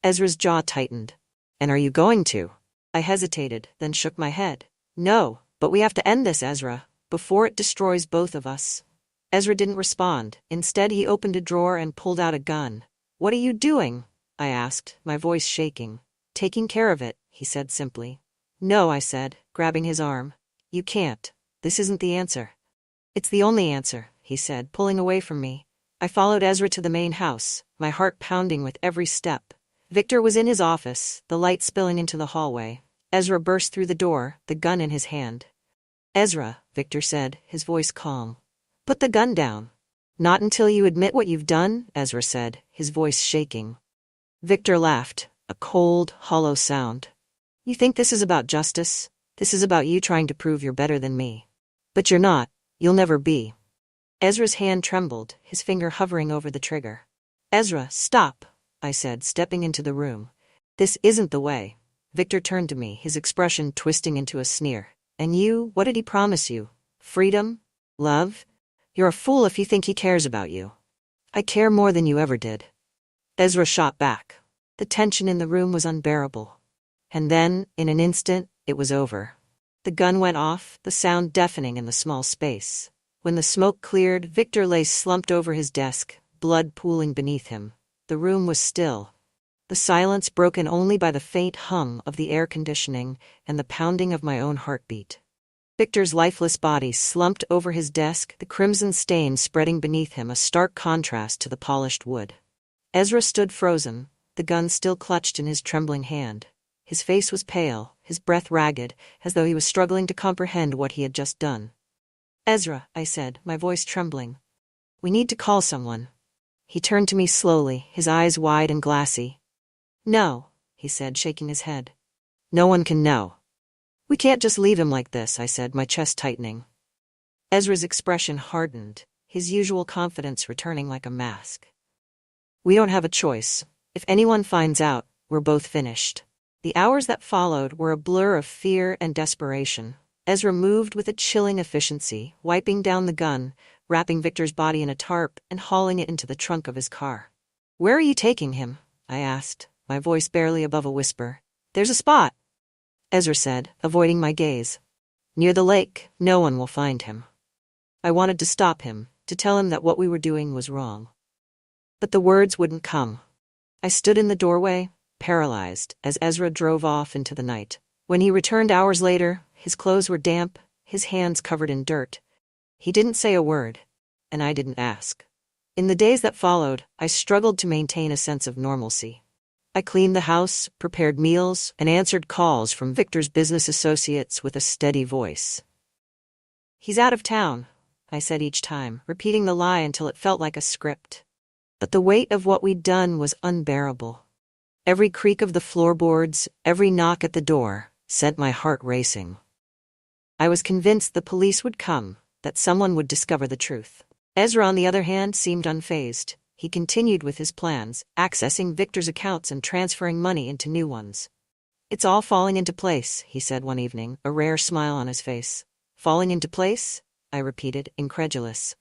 Ezra's jaw tightened. "And are you going to?" I hesitated, then shook my head. "No, but we have to end this, Ezra, before it destroys both of us." Ezra didn't respond. Instead, he opened a drawer and pulled out a gun. "What are you doing?" I asked, my voice shaking. "Taking care of it," he said simply. "No," I said, grabbing his arm. "You can't. This isn't the answer." "It's the only answer," he said, pulling away from me. I followed Ezra to the main house, my heart pounding with every step. Victor was in his office, the light spilling into the hallway. Ezra burst through the door, the gun in his hand. "Ezra," Victor said, his voice calm. "Put the gun down." "Not until you admit what you've done," Ezra said, his voice shaking. Victor laughed, a cold, hollow sound. "You think this is about justice? This is about you trying to prove you're better than me. But you're not. You'll never be." Ezra's hand trembled, his finger hovering over the trigger. "Ezra, stop," I said, stepping into the room. "This isn't the way." Victor turned to me, his expression twisting into a sneer. "And you, what did he promise you? Freedom? Love? You're a fool if you think he cares about you." "I care more than you ever did." Ezra shot back. The tension in the room was unbearable. And then, in an instant, it was over. The gun went off, the sound deafening in the small space. When the smoke cleared, Victor lay slumped over his desk, blood pooling beneath him. The room was still. The silence broken only by the faint hum of the air conditioning and the pounding of my own heartbeat. Victor's lifeless body slumped over his desk, the crimson stain spreading beneath him, a stark contrast to the polished wood. Ezra stood frozen, the gun still clutched in his trembling hand. His face was pale, his breath ragged, as though he was struggling to comprehend what he had just done. "Ezra," I said, my voice trembling. "We need to call someone." He turned to me slowly, his eyes wide and glassy. "No," he said, shaking his head. "No one can know." "We can't just leave him like this," I said, my chest tightening. Ezra's expression hardened, his usual confidence returning like a mask. "We don't have a choice. If anyone finds out, we're both finished." The hours that followed were a blur of fear and desperation. Ezra moved with a chilling efficiency, wiping down the gun, wrapping Victor's body in a tarp, and hauling it into the trunk of his car. "Where are you taking him?" I asked, my voice barely above a whisper. "There's a spot," Ezra said, avoiding my gaze. "Near the lake. No one will find him." I wanted to stop him, to tell him that what we were doing was wrong. But the words wouldn't come. I stood in the doorway, paralyzed, as Ezra drove off into the night. When he returned hours later, his clothes were damp, his hands covered in dirt. He didn't say a word, and I didn't ask. In the days that followed, I struggled to maintain a sense of normalcy. I cleaned the house, prepared meals, and answered calls from Victor's business associates with a steady voice. "He's out of town," I said each time, repeating the lie until it felt like a script. But the weight of what we'd done was unbearable. Every creak of the floorboards, every knock at the door, sent my heart racing. I was convinced the police would come, that someone would discover the truth. Ezra, on the other hand, seemed unfazed. He continued with his plans, accessing Victor's accounts and transferring money into new ones. "It's all falling into place," he said one evening, a rare smile on his face. "Falling into place?" I repeated, incredulous.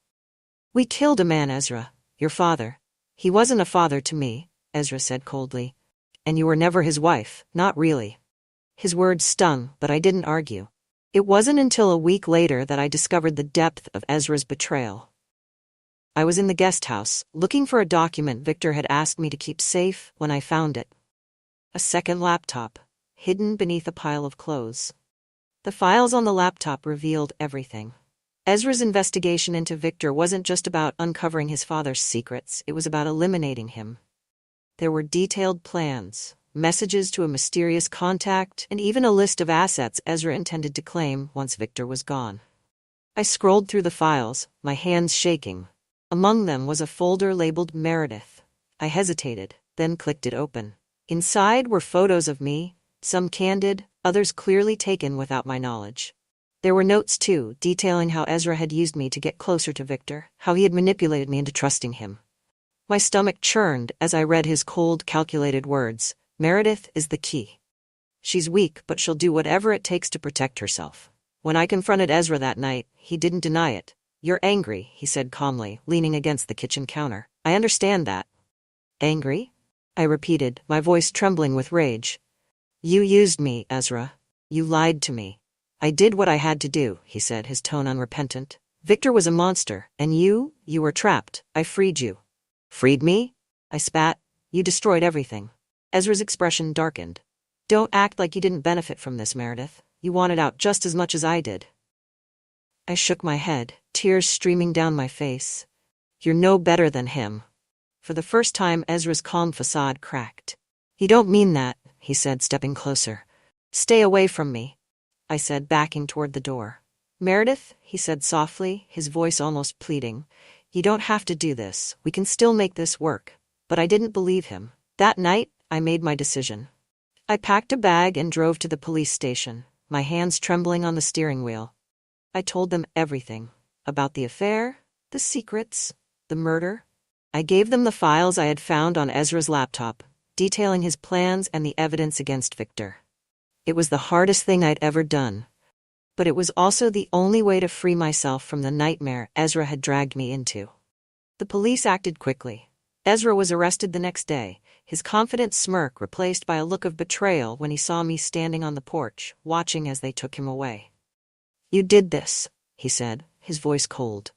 "We killed a man, Ezra. Your father." "He wasn't a father to me," Ezra said coldly. "And you were never his wife, not really." His words stung, but I didn't argue. It wasn't until a week later that I discovered the depth of Ezra's betrayal. I was in the guest house, looking for a document Victor had asked me to keep safe when I found it. A second laptop, hidden beneath a pile of clothes. The files on the laptop revealed everything. Ezra's investigation into Victor wasn't just about uncovering his father's secrets, it was about eliminating him. There were detailed plans, messages to a mysterious contact, and even a list of assets Ezra intended to claim once Victor was gone. I scrolled through the files, my hands shaking. Among them was a folder labeled Meredith. I hesitated, then clicked it open. Inside were photos of me, some candid, others clearly taken without my knowledge. There were notes too, detailing how Ezra had used me to get closer to Victor, how he had manipulated me into trusting him. My stomach churned as I read his cold, calculated words. "Meredith is the key. She's weak, but she'll do whatever it takes to protect herself." When I confronted Ezra that night, he didn't deny it. "You're angry," he said calmly, leaning against the kitchen counter. "I understand that." "Angry?" I repeated, my voice trembling with rage. "You used me, Ezra. You lied to me." "I did what I had to do," he said, his tone unrepentant. "Victor was a monster, and you were trapped. I freed you." "Freed me?" I spat. "You destroyed everything." Ezra's expression darkened. "Don't act like you didn't benefit from this, Meredith. You wanted out just as much as I did." I shook my head, tears streaming down my face. "You're no better than him." For the first time, Ezra's calm facade cracked. "You don't mean that," he said, stepping closer. "Stay away from me," I said, backing toward the door. "Meredith," he said softly, his voice almost pleading, "you don't have to do this. We can still make this work." But I didn't believe him. That night, I made my decision. I packed a bag and drove to the police station, my hands trembling on the steering wheel. I told them everything. About the affair, the secrets, the murder. I gave them the files I had found on Ezra's laptop, detailing his plans and the evidence against Victor. It was the hardest thing I'd ever done. But it was also the only way to free myself from the nightmare Ezra had dragged me into. The police acted quickly. Ezra was arrested the next day, his confident smirk replaced by a look of betrayal when he saw me standing on the porch, watching as they took him away. "You did this," he said, his voice cold.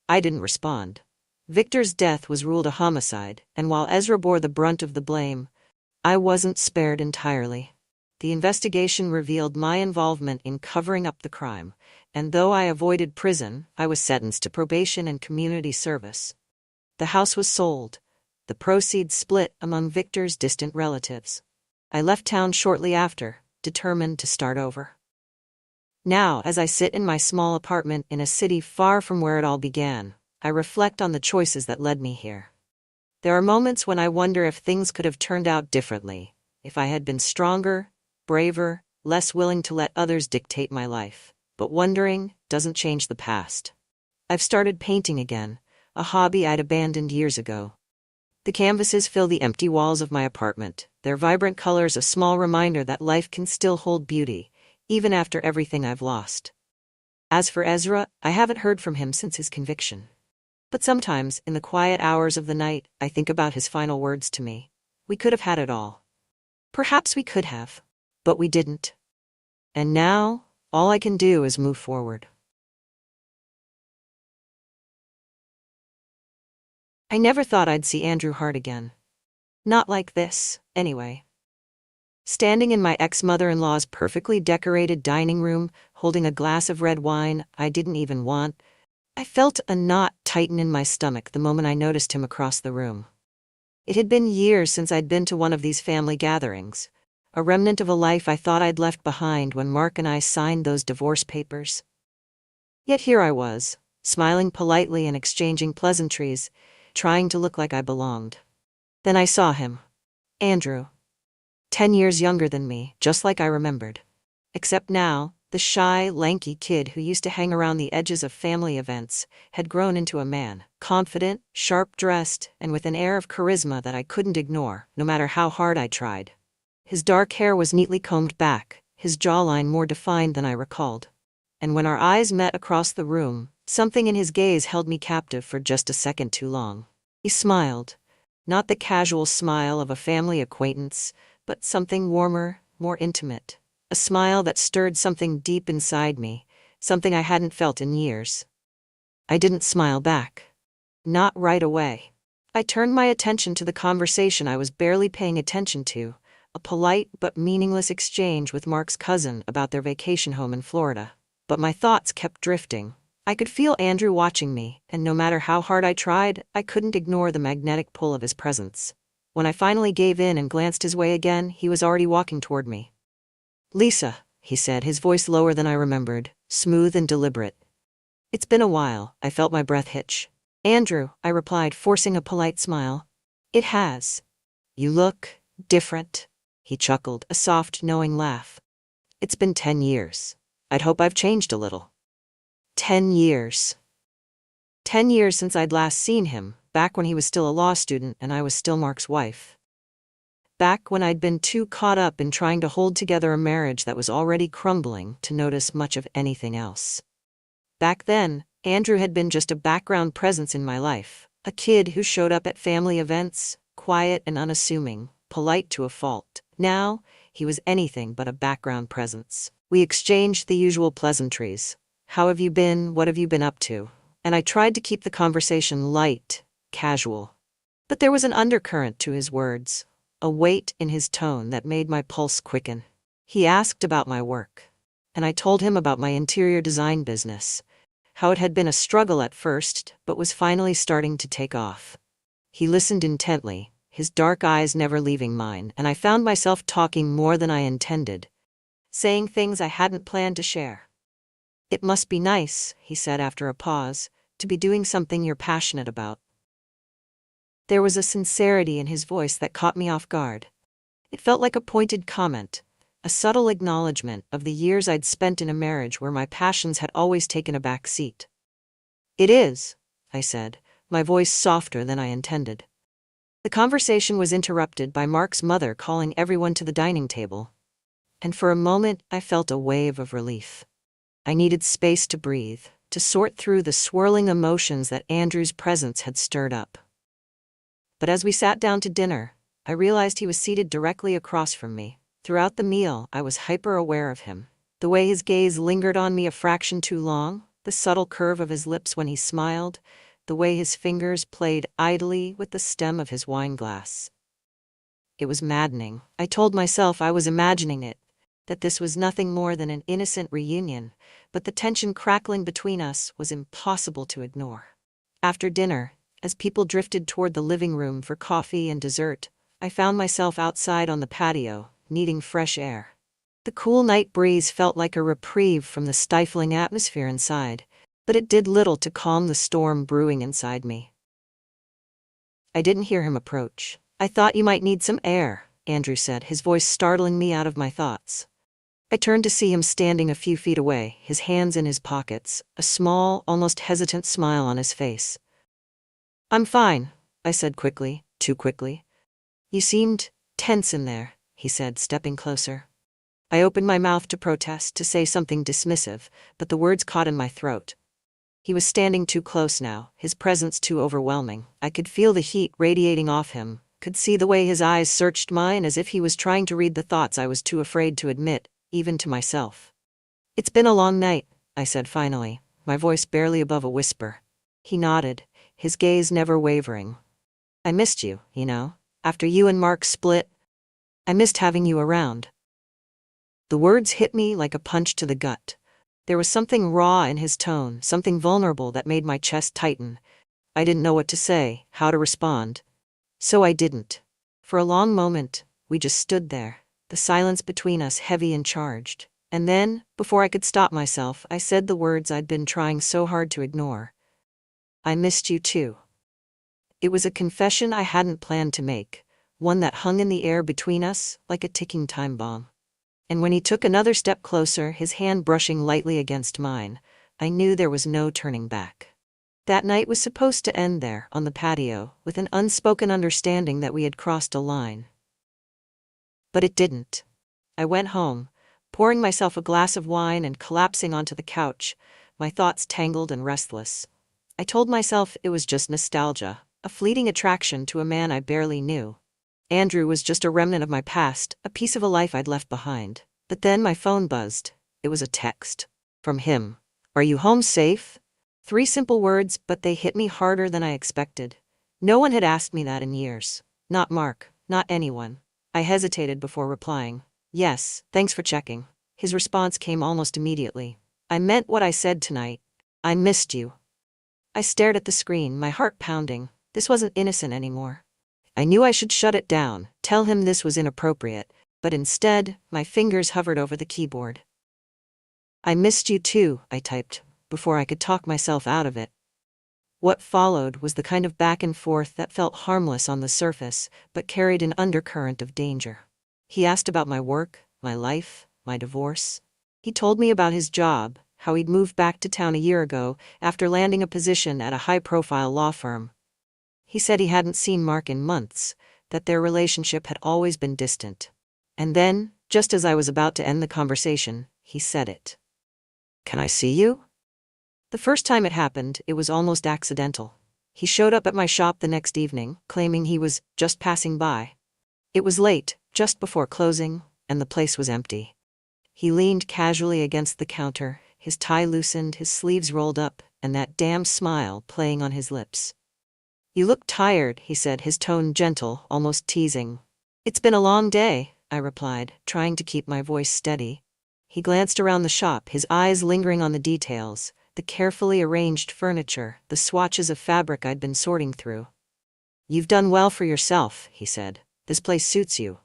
I didn't respond. Victor's death was ruled a homicide, and while Ezra bore the brunt of the blame, I wasn't spared entirely. The investigation revealed my involvement in covering up the crime, and though I avoided prison, I was sentenced to probation and community service. The house was sold, the proceeds split among Victor's distant relatives. I left town shortly after, determined to start over. Now, as I sit in my small apartment in a city far from where it all began, I reflect on the choices that led me here. There are moments when I wonder if things could have turned out differently, if I had been stronger, braver, less willing to let others dictate my life. But wondering doesn't change the past. I've started painting again, a hobby I'd abandoned years ago. The canvases fill the empty walls of my apartment, their vibrant colors a small reminder that life can still hold beauty, even after everything I've lost. As for Ezra, I haven't heard from him since his conviction. But sometimes, in the quiet hours of the night, I think about his final words to me. We could have had it all. Perhaps we could have. But we didn't. And now, all I can do is move forward. I never thought I'd see Andrew Hart again. Not like this, anyway. Standing in my ex-mother-in-law's perfectly decorated dining room, holding a glass of red wine I didn't even want, I felt a knot tighten in my stomach the moment I noticed him across the room. It had been years since I'd been to one of these family gatherings, a remnant of a life I thought I'd left behind when Mark and I signed those divorce papers. Yet here I was, smiling politely and exchanging pleasantries, trying to look like I belonged. Then I saw him. Andrew. 10 years younger than me, just like I remembered. Except now, the shy, lanky kid who used to hang around the edges of family events had grown into a man, confident, sharp-dressed, and with an air of charisma that I couldn't ignore, no matter how hard I tried. His dark hair was neatly combed back, his jawline more defined than I recalled. And when our eyes met across the room, something in his gaze held me captive for just a second too long. He smiled. Not the casual smile of a family acquaintance, but something warmer, more intimate. A smile that stirred something deep inside me, something I hadn't felt in years. I didn't smile back. Not right away. I turned my attention to the conversation I was barely paying attention to, a polite but meaningless exchange with Mark's cousin about their vacation home in Florida. But my thoughts kept drifting. I could feel Andrew watching me, and no matter how hard I tried, I couldn't ignore the magnetic pull of his presence. When I finally gave in and glanced his way again, he was already walking toward me. "Lisa," he said, his voice lower than I remembered, smooth and deliberate. "It's been a while," I felt my breath hitch. "Andrew," I replied, forcing a polite smile. "It has. You look different," he chuckled, a soft, knowing laugh. "It's been 10 years. I'd hope I've changed a little." 10 years. 10 years since I'd last seen him, back when he was still a law student and I was still Mark's wife. Back when I'd been too caught up in trying to hold together a marriage that was already crumbling to notice much of anything else. Back then, Andrew had been just a background presence in my life, a kid who showed up at family events, quiet and unassuming, polite to a fault. Now, he was anything but a background presence. We exchanged the usual pleasantries. "How have you been? What have you been up to?" And I tried to keep the conversation light, casual. But there was an undercurrent to his words, a weight in his tone that made my pulse quicken. He asked about my work, and I told him about my interior design business, how it had been a struggle at first, but was finally starting to take off. He listened intently, his dark eyes never leaving mine, and I found myself talking more than I intended, saying things I hadn't planned to share. "It must be nice," he said after a pause, "to be doing something you're passionate about." There was a sincerity in his voice that caught me off guard. It felt like a pointed comment, a subtle acknowledgement of the years I'd spent in a marriage where my passions had always taken a back seat. "It is," I said, my voice softer than I intended. The conversation was interrupted by Mark's mother calling everyone to the dining table. And for a moment, I felt a wave of relief. I needed space to breathe, to sort through the swirling emotions that Andrew's presence had stirred up. But as we sat down to dinner, I realized he was seated directly across from me. Throughout the meal, I was hyper-aware of him. The way his gaze lingered on me a fraction too long, the subtle curve of his lips when he smiled, the way his fingers played idly with the stem of his wine glass. It was maddening. I told myself I was imagining it, that this was nothing more than an innocent reunion, but the tension crackling between us was impossible to ignore. After dinner, as people drifted toward the living room for coffee and dessert, I found myself outside on the patio, needing fresh air. The cool night breeze felt like a reprieve from the stifling atmosphere inside, but it did little to calm the storm brewing inside me. I didn't hear him approach. "I thought you might need some air," Andrew said, his voice startling me out of my thoughts. I turned to see him standing a few feet away, his hands in his pockets, a small, almost hesitant smile on his face. "I'm fine," I said quickly, too quickly. "You seemed tense in there," he said, stepping closer. I opened my mouth to protest, to say something dismissive, but the words caught in my throat. He was standing too close now, his presence too overwhelming. I could feel the heat radiating off him, could see the way his eyes searched mine as if he was trying to read the thoughts I was too afraid to admit, even to myself. "It's been a long night," I said finally, my voice barely above a whisper. He nodded, his gaze never wavering. "I missed you, you know. After you and Mark split, I missed having you around." The words hit me like a punch to the gut. There was something raw in his tone, something vulnerable that made my chest tighten. I didn't know what to say, how to respond. So I didn't. For a long moment, we just stood there, the silence between us heavy and charged. And then, before I could stop myself, I said the words I'd been trying so hard to ignore. I missed you too. It was a confession I hadn't planned to make, one that hung in the air between us like a ticking time bomb. And when he took another step closer, his hand brushing lightly against mine, I knew there was no turning back. That night was supposed to end there, on the patio, with an unspoken understanding that we had crossed a line. But it didn't. I went home, pouring myself a glass of wine and collapsing onto the couch, my thoughts tangled and restless. I told myself it was just nostalgia, a fleeting attraction to a man I barely knew. Andrew was just a remnant of my past, a piece of a life I'd left behind. But then my phone buzzed. It was a text. From him. "Are you home safe?" 3 simple words, but they hit me harder than I expected. No one had asked me that in years. Not Mark, not anyone. I hesitated before replying. "Yes, thanks for checking." His response came almost immediately. "I meant what I said tonight. I missed you." I stared at the screen, my heart pounding. This wasn't innocent anymore. I knew I should shut it down, tell him this was inappropriate, but instead, my fingers hovered over the keyboard. "I missed you too," I typed, before I could talk myself out of it. What followed was the kind of back and forth that felt harmless on the surface, but carried an undercurrent of danger. He asked about my work, my life, my divorce. He told me about his job, how he'd moved back to town a year ago after landing a position at a high-profile law firm. He said he hadn't seen Mark in months, that their relationship had always been distant. And then, just as I was about to end the conversation, he said it. "Can I see you?" The first time it happened, it was almost accidental. He showed up at my shop the next evening, claiming he was just passing by. It was late, just before closing, and the place was empty. He leaned casually against the counter, his tie loosened, his sleeves rolled up, and that damn smile playing on his lips. "You look tired," he said, his tone gentle, almost teasing. "It's been a long day," I replied, trying to keep my voice steady. He glanced around the shop, his eyes lingering on the details, the carefully arranged furniture, the swatches of fabric I'd been sorting through. "You've done well for yourself," he said. "This place suits you."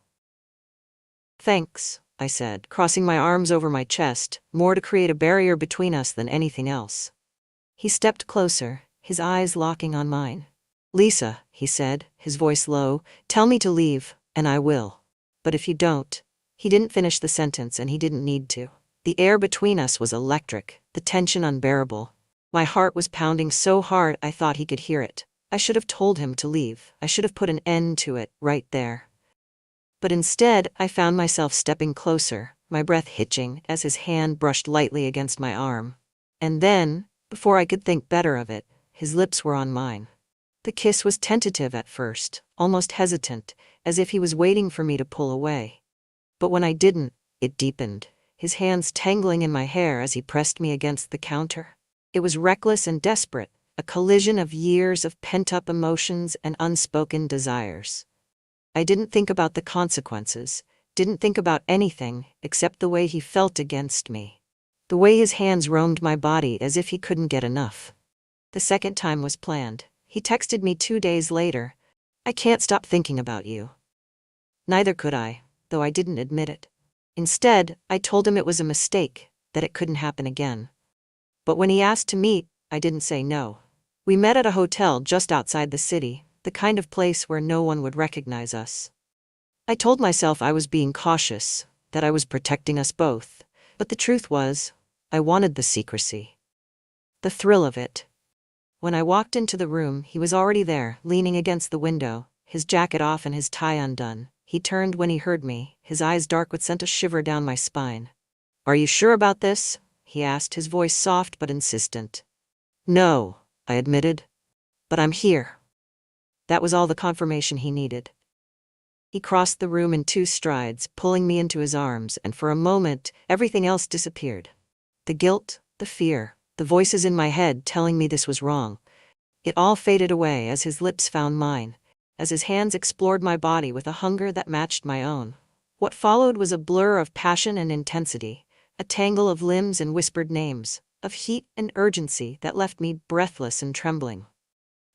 "Thanks," I said, crossing my arms over my chest, more to create a barrier between us than anything else. He stepped closer, his eyes locking on mine. "Lisa," he said, his voice low, "tell me to leave, and I will. But if you don't..." He didn't finish the sentence, and he didn't need to. The air between us was electric, the tension unbearable. My heart was pounding so hard I thought he could hear it. I should have told him to leave. I should have put an end to it, right there. But instead, I found myself stepping closer, my breath hitching as his hand brushed lightly against my arm. And then, before I could think better of it, his lips were on mine. The kiss was tentative at first, almost hesitant, as if he was waiting for me to pull away. But when I didn't, it deepened, his hands tangling in my hair as he pressed me against the counter. It was reckless and desperate, a collision of years of pent-up emotions and unspoken desires. I didn't think about the consequences, didn't think about anything except the way he felt against me. The way his hands roamed my body as if he couldn't get enough. The second time was planned. He texted me 2 days later, "I can't stop thinking about you." Neither could I, though I didn't admit it. Instead, I told him it was a mistake, that it couldn't happen again. But when he asked to meet, I didn't say no. We met at a hotel just outside the city, the kind of place where no one would recognize us. I told myself I was being cautious, that I was protecting us both, but the truth was, I wanted the secrecy. The thrill of it. When I walked into the room, he was already there, leaning against the window, his jacket off and his tie undone. He turned when he heard me, his eyes dark with sent a shiver down my spine. "Are you sure about this?" he asked, his voice soft but insistent. "No," I admitted. "But I'm here." That was all the confirmation he needed. He crossed the room in 2 strides, pulling me into his arms, and for a moment, everything else disappeared. The guilt, the fear, the voices in my head telling me this was wrong. It all faded away as his lips found mine, as his hands explored my body with a hunger that matched my own. What followed was a blur of passion and intensity, a tangle of limbs and whispered names, of heat and urgency that left me breathless and trembling.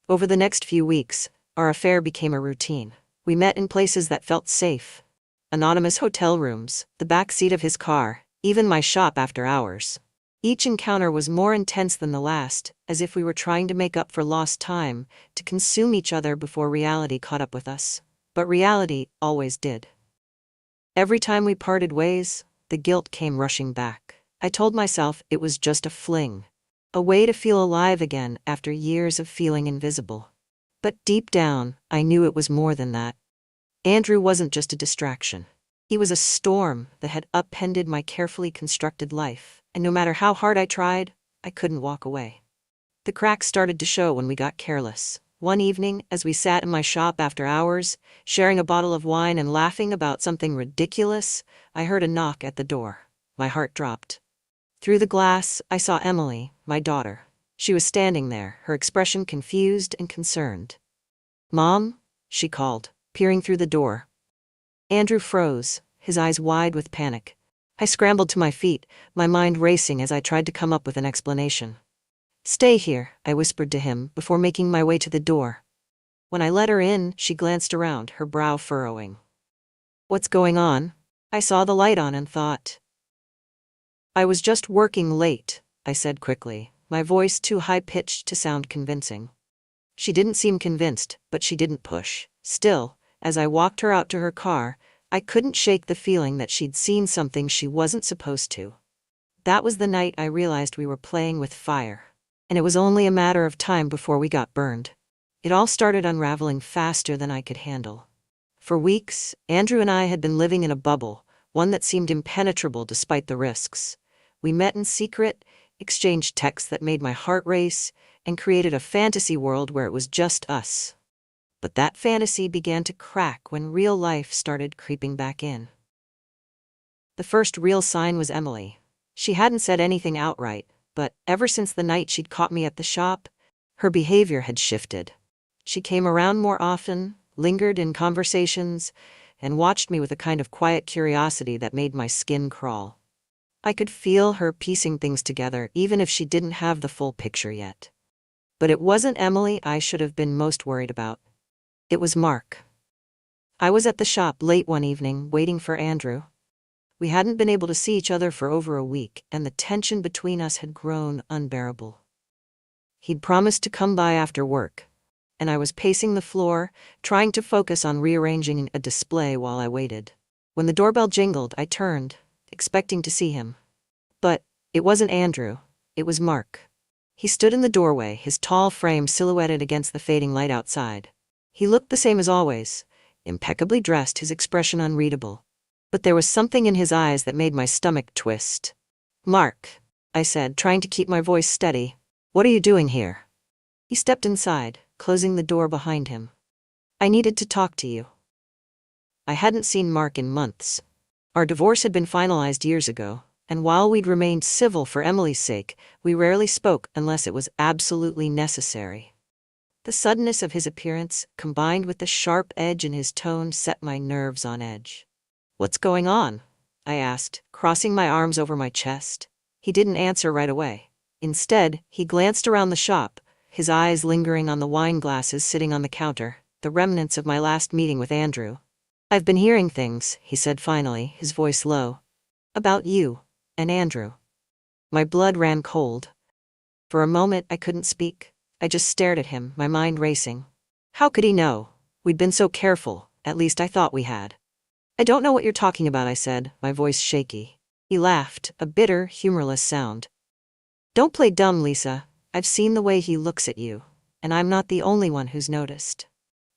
Over the next few weeks, our affair became a routine. We met in places that felt safe. Anonymous hotel rooms, the back seat of his car, even my shop after hours. Each encounter was more intense than the last, as if we were trying to make up for lost time, to consume each other before reality caught up with us. But reality always did. Every time we parted ways, the guilt came rushing back. I told myself it was just a fling, a way to feel alive again after years of feeling invisible. But deep down, I knew it was more than that. Andrew wasn't just a distraction. He was a storm that had upended my carefully constructed life, and no matter how hard I tried, I couldn't walk away. The cracks started to show when we got careless. One evening, as we sat in my shop after hours, sharing a bottle of wine and laughing about something ridiculous, I heard a knock at the door. My heart dropped. Through the glass, I saw Emily, my daughter. She was standing there, her expression confused and concerned. "Mom?" she called, peering through the door. Andrew froze, his eyes wide with panic. I scrambled to my feet, my mind racing as I tried to come up with an explanation. "Stay here," I whispered to him before making my way to the door. When I let her in, she glanced around, her brow furrowing. "What's going on?" I saw the light on and thought. "I was just working late," I said quickly, my voice too high-pitched to sound convincing. She didn't seem convinced, but she didn't push. Still, as I walked her out to her car, I couldn't shake the feeling that she'd seen something she wasn't supposed to. That was the night I realized we were playing with fire, and it was only a matter of time before we got burned. It all started unraveling faster than I could handle. For weeks, Andrew and I had been living in a bubble, one that seemed impenetrable despite the risks. We met in secret, exchanged texts that made my heart race, and created a fantasy world where it was just us. But that fantasy began to crack when real life started creeping back in. The first real sign was Emily. She hadn't said anything outright, but ever since the night she'd caught me at the shop, her behavior had shifted. She came around more often, lingered in conversations, and watched me with a kind of quiet curiosity that made my skin crawl. I could feel her piecing things together, even if she didn't have the full picture yet. But it wasn't Emily I should have been most worried about. It was Mark. I was at the shop late one evening, waiting for Andrew. We hadn't been able to see each other for over a week, and the tension between us had grown unbearable. He'd promised to come by after work, and I was pacing the floor, trying to focus on rearranging a display while I waited. When the doorbell jingled, I turned, expecting to see him. But it wasn't Andrew, it was Mark. He stood in the doorway, his tall frame silhouetted against the fading light outside. He looked the same as always, impeccably dressed, his expression unreadable. But there was something in his eyes that made my stomach twist. "Mark," I said, trying to keep my voice steady, "what are you doing here?" He stepped inside, closing the door behind him. "I needed to talk to you." I hadn't seen Mark in months. Our divorce had been finalized years ago, and while we'd remained civil for Emily's sake, we rarely spoke unless it was absolutely necessary. The suddenness of his appearance, combined with the sharp edge in his tone, set my nerves on edge. "What's going on?" I asked, crossing my arms over my chest. He didn't answer right away. Instead, he glanced around the shop, his eyes lingering on the wine glasses sitting on the counter, the remnants of my last meeting with Andrew. "I've been hearing things," he said finally, his voice low. "About you and Andrew." My blood ran cold. For a moment, I couldn't speak. I just stared at him, my mind racing. How could he know? We'd been so careful, at least I thought we had. "I don't know what you're talking about," I said, my voice shaky. He laughed, a bitter, humorless sound. "Don't play dumb, Lisa. I've seen the way he looks at you, and I'm not the only one who's noticed."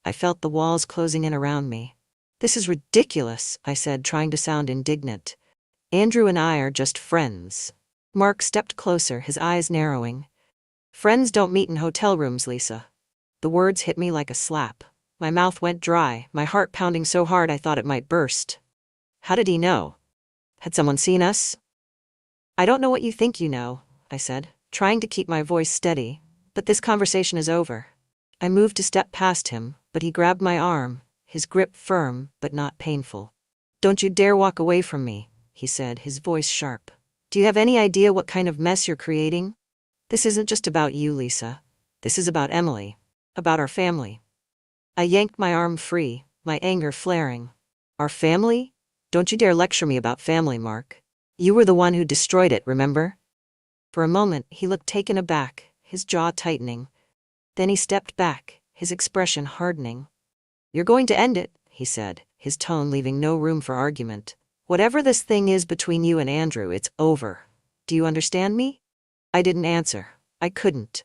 I felt the walls closing in around me. "This is ridiculous," I said, trying to sound indignant. "Andrew and I are just friends." Mark stepped closer, his eyes narrowing. "Friends don't meet in hotel rooms, Lisa." The words hit me like a slap. My mouth went dry, my heart pounding so hard I thought it might burst. How did he know? Had someone seen us? "I don't know what you think you know," I said, trying to keep my voice steady, "but this conversation is over." I moved to step past him, but he grabbed my arm, his grip firm but not painful. "Don't you dare walk away from me," he said, his voice sharp. Do you have any idea what kind of mess you're creating? This isn't just about you, Lisa. This is about Emily. About our family. I yanked my arm free, my anger flaring. Our family? Don't you dare lecture me about family, Mark. You were the one who destroyed it, remember? For a moment, he looked taken aback, his jaw tightening. Then he stepped back, his expression hardening. You're going to end it, he said, his tone leaving no room for argument. Whatever this thing is between you and Andrew, it's over. Do you understand me? I didn't answer. I couldn't.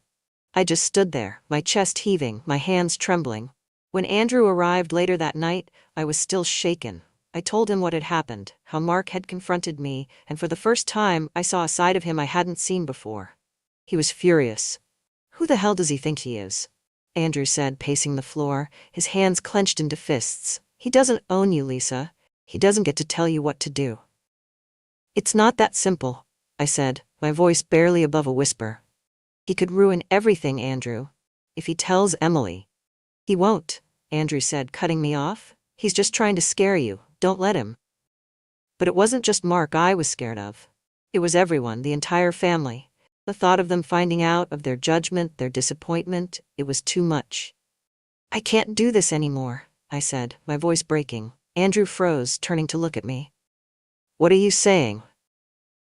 I just stood there, my chest heaving, my hands trembling. When Andrew arrived later that night, I was still shaken. I told him what had happened, how Mark had confronted me, and for the first time, I saw a side of him I hadn't seen before. He was furious. Who the hell does he think he is? Andrew said, pacing the floor, his hands clenched into fists. He doesn't own you, Lisa. He doesn't get to tell you what to do. It's not that simple, I said, my voice barely above a whisper. He could ruin everything, Andrew. If he tells Emily. He won't, Andrew said, cutting me off. He's just trying to scare you. Don't let him. But it wasn't just Mark I was scared of. It was everyone, the entire family. The thought of them finding out, of their judgment, their disappointment, it was too much. I can't do this anymore, I said, my voice breaking. Andrew froze, turning to look at me. What are you saying?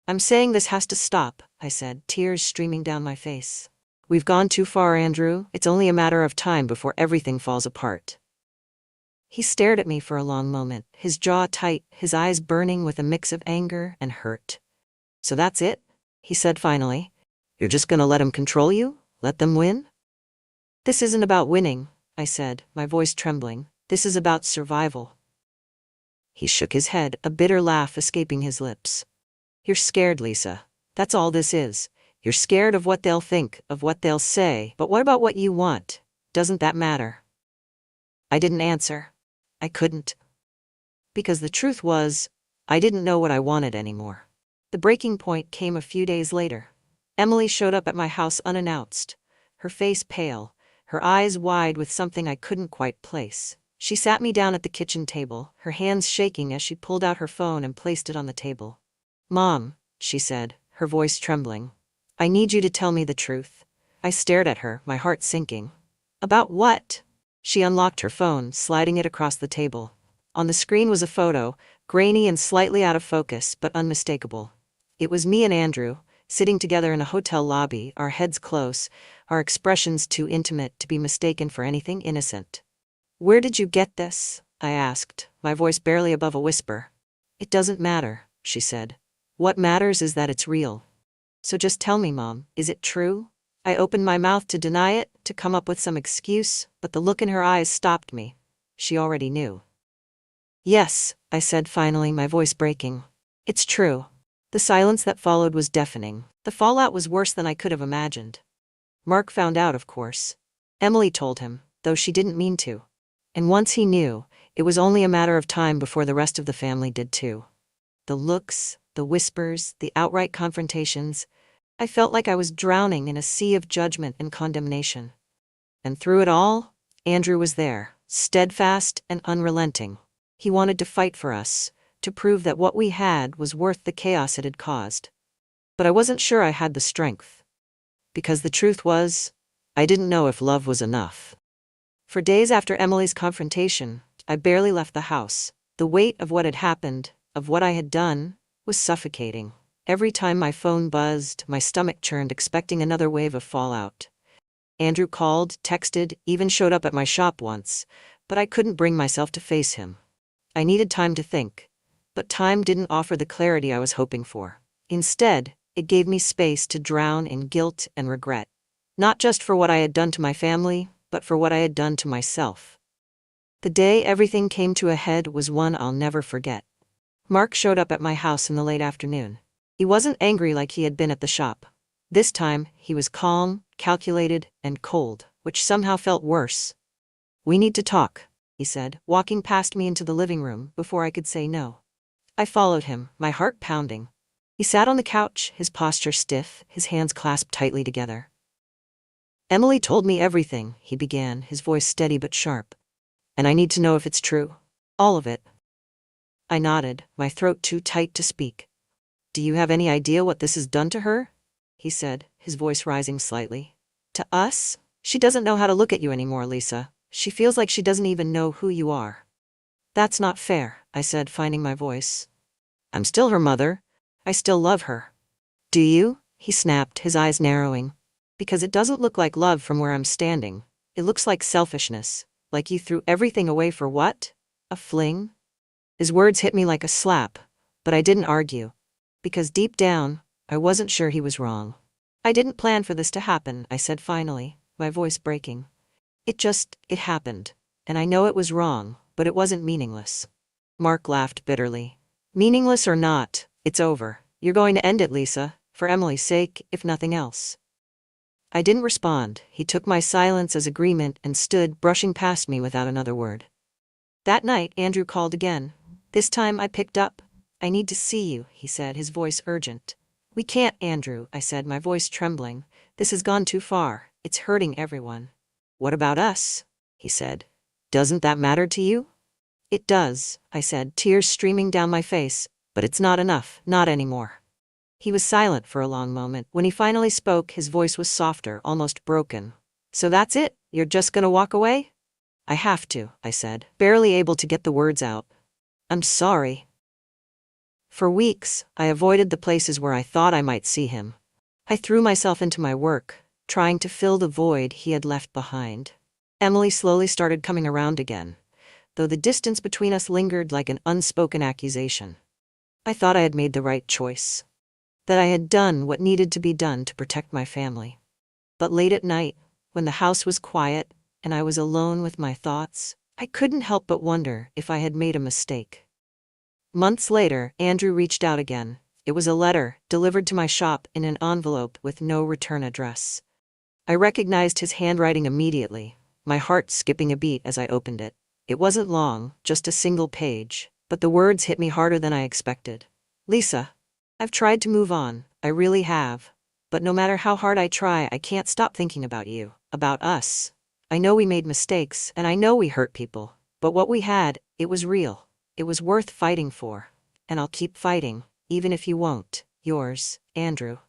I'm saying this has to stop, I said, tears streaming down my face. We've gone too far, Andrew. It's only a matter of time before everything falls apart. He stared at me for a long moment, his jaw tight, his eyes burning with a mix of anger and hurt. So that's it? He said finally. You're just gonna let him control you? Let them win? This isn't about winning, I said, my voice trembling. This is about survival. He shook his head, a bitter laugh escaping his lips. You're scared, Lisa. That's all this is. You're scared of what they'll think, of what they'll say, but what about what you want? Doesn't that matter? I didn't answer. I couldn't. Because the truth was, I didn't know what I wanted anymore. The breaking point came a few days later. Emily showed up at my house unannounced, her face pale, her eyes wide with something I couldn't quite place. She sat me down at the kitchen table, her hands shaking as she pulled out her phone and placed it on the table. Mom, she said, her voice trembling. I need you to tell me the truth. I stared at her, my heart sinking. About what? She unlocked her phone, sliding it across the table. On the screen was a photo, grainy and slightly out of focus, but unmistakable. It was me and Andrew, sitting together in a hotel lobby, our heads close, our expressions too intimate to be mistaken for anything innocent. Where did you get this? I asked, my voice barely above a whisper. It doesn't matter, she said. What matters is that it's real. So just tell me, Mom, is it true? I opened my mouth to deny it, to come up with some excuse, but the look in her eyes stopped me. She already knew. Yes, I said finally, my voice breaking. It's true. The silence that followed was deafening. The fallout was worse than I could have imagined. Mark found out, of course. Emily told him, though she didn't mean to. And once he knew, it was only a matter of time before the rest of the family did too. The looks, the whispers, the outright confrontations, I felt like I was drowning in a sea of judgment and condemnation. And through it all, Andrew was there, steadfast and unrelenting. He wanted to fight for us, to prove that what we had was worth the chaos it had caused. But I wasn't sure I had the strength. Because the truth was, I didn't know if love was enough. For days after Emily's confrontation, I barely left the house. The weight of what had happened, of what I had done, was suffocating. Every time my phone buzzed, my stomach churned, expecting another wave of fallout. Andrew called, texted, even showed up at my shop once, but I couldn't bring myself to face him. I needed time to think, but time didn't offer the clarity I was hoping for. Instead, it gave me space to drown in guilt and regret. Not just for what I had done to my family, but for what I had done to myself. The day everything came to a head was one I'll never forget. Mark showed up at my house in the late afternoon. He wasn't angry like he had been at the shop. This time, he was calm, calculated, and cold, which somehow felt worse. We need to talk, he said, walking past me into the living room before I could say no. I followed him, my heart pounding. He sat on the couch, his posture stiff, his hands clasped tightly together. Emily told me everything, he began, his voice steady but sharp. And I need to know if it's true. All of it. I nodded, my throat too tight to speak. Do you have any idea what this has done to her? He said, his voice rising slightly. To us? She doesn't know how to look at you anymore, Lisa. She feels like she doesn't even know who you are. That's not fair, I said, finding my voice. I'm still her mother. I still love her. Do you? He snapped, his eyes narrowing. Because it doesn't look like love from where I'm standing. It looks like selfishness. Like you threw everything away for what? A fling? His words hit me like a slap, but I didn't argue. Because deep down, I wasn't sure he was wrong. I didn't plan for this to happen, I said finally, my voice breaking. It happened. And I know it was wrong, but it wasn't meaningless. Mark laughed bitterly. Meaningless or not, it's over. You're going to end it, Lisa, for Emily's sake, if nothing else. I didn't respond. He took my silence as agreement and stood, brushing past me without another word. That night, Andrew called again. This time I picked up. I need to see you, he said, his voice urgent. We can't, Andrew, I said, my voice trembling. This has gone too far. It's hurting everyone. What about us? He said. Doesn't that matter to you? It does, I said, tears streaming down my face, but it's not enough, not anymore. He was silent for a long moment. When he finally spoke, his voice was softer, almost broken. So that's it? You're just gonna walk away? I have to, I said, barely able to get the words out. I'm sorry. For weeks, I avoided the places where I thought I might see him. I threw myself into my work, trying to fill the void he had left behind. Emily slowly started coming around again, though the distance between us lingered like an unspoken accusation. I thought I had made the right choice, that I had done what needed to be done to protect my family. But late at night, when the house was quiet and I was alone with my thoughts, I couldn't help but wonder if I had made a mistake. Months later, Andrew reached out again. It was a letter, delivered to my shop in an envelope with no return address. I recognized his handwriting immediately, my heart skipping a beat as I opened it. It wasn't long, just a single page, but the words hit me harder than I expected. Lisa, I've tried to move on, I really have. But no matter how hard I try, I can't stop thinking about you, about us. I know we made mistakes, and I know we hurt people. But what we had, it was real. It was worth fighting for. And I'll keep fighting, even if you won't. Yours, Andrew.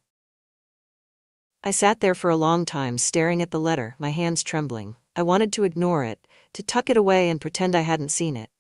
I sat there for a long time staring at the letter, my hands trembling. I wanted to ignore it, to tuck it away and pretend I hadn't seen it.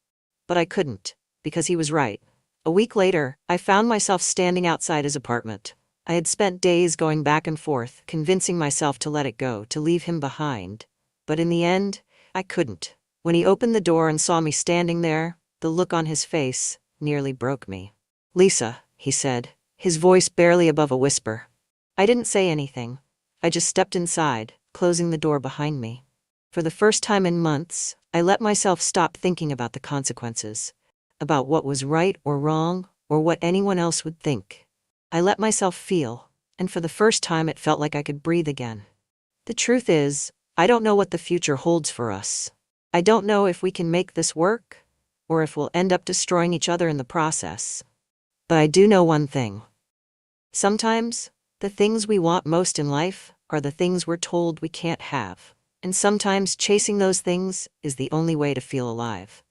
But I couldn't, because he was right. A week later, I found myself standing outside his apartment. I had spent days going back and forth, convincing myself to let it go, to leave him behind. But in the end, I couldn't. When he opened the door and saw me standing there, the look on his face nearly broke me. Lisa, he said, his voice barely above a whisper. I didn't say anything. I just stepped inside, closing the door behind me. For the first time in months, I let myself stop thinking about the consequences, about what was right or wrong, or what anyone else would think. I let myself feel, and for the first time it felt like I could breathe again. The truth is, I don't know what the future holds for us. I don't know if we can make this work, or if we'll end up destroying each other in the process. But I do know one thing. Sometimes, the things we want most in life are the things we're told we can't have. And sometimes chasing those things is the only way to feel alive.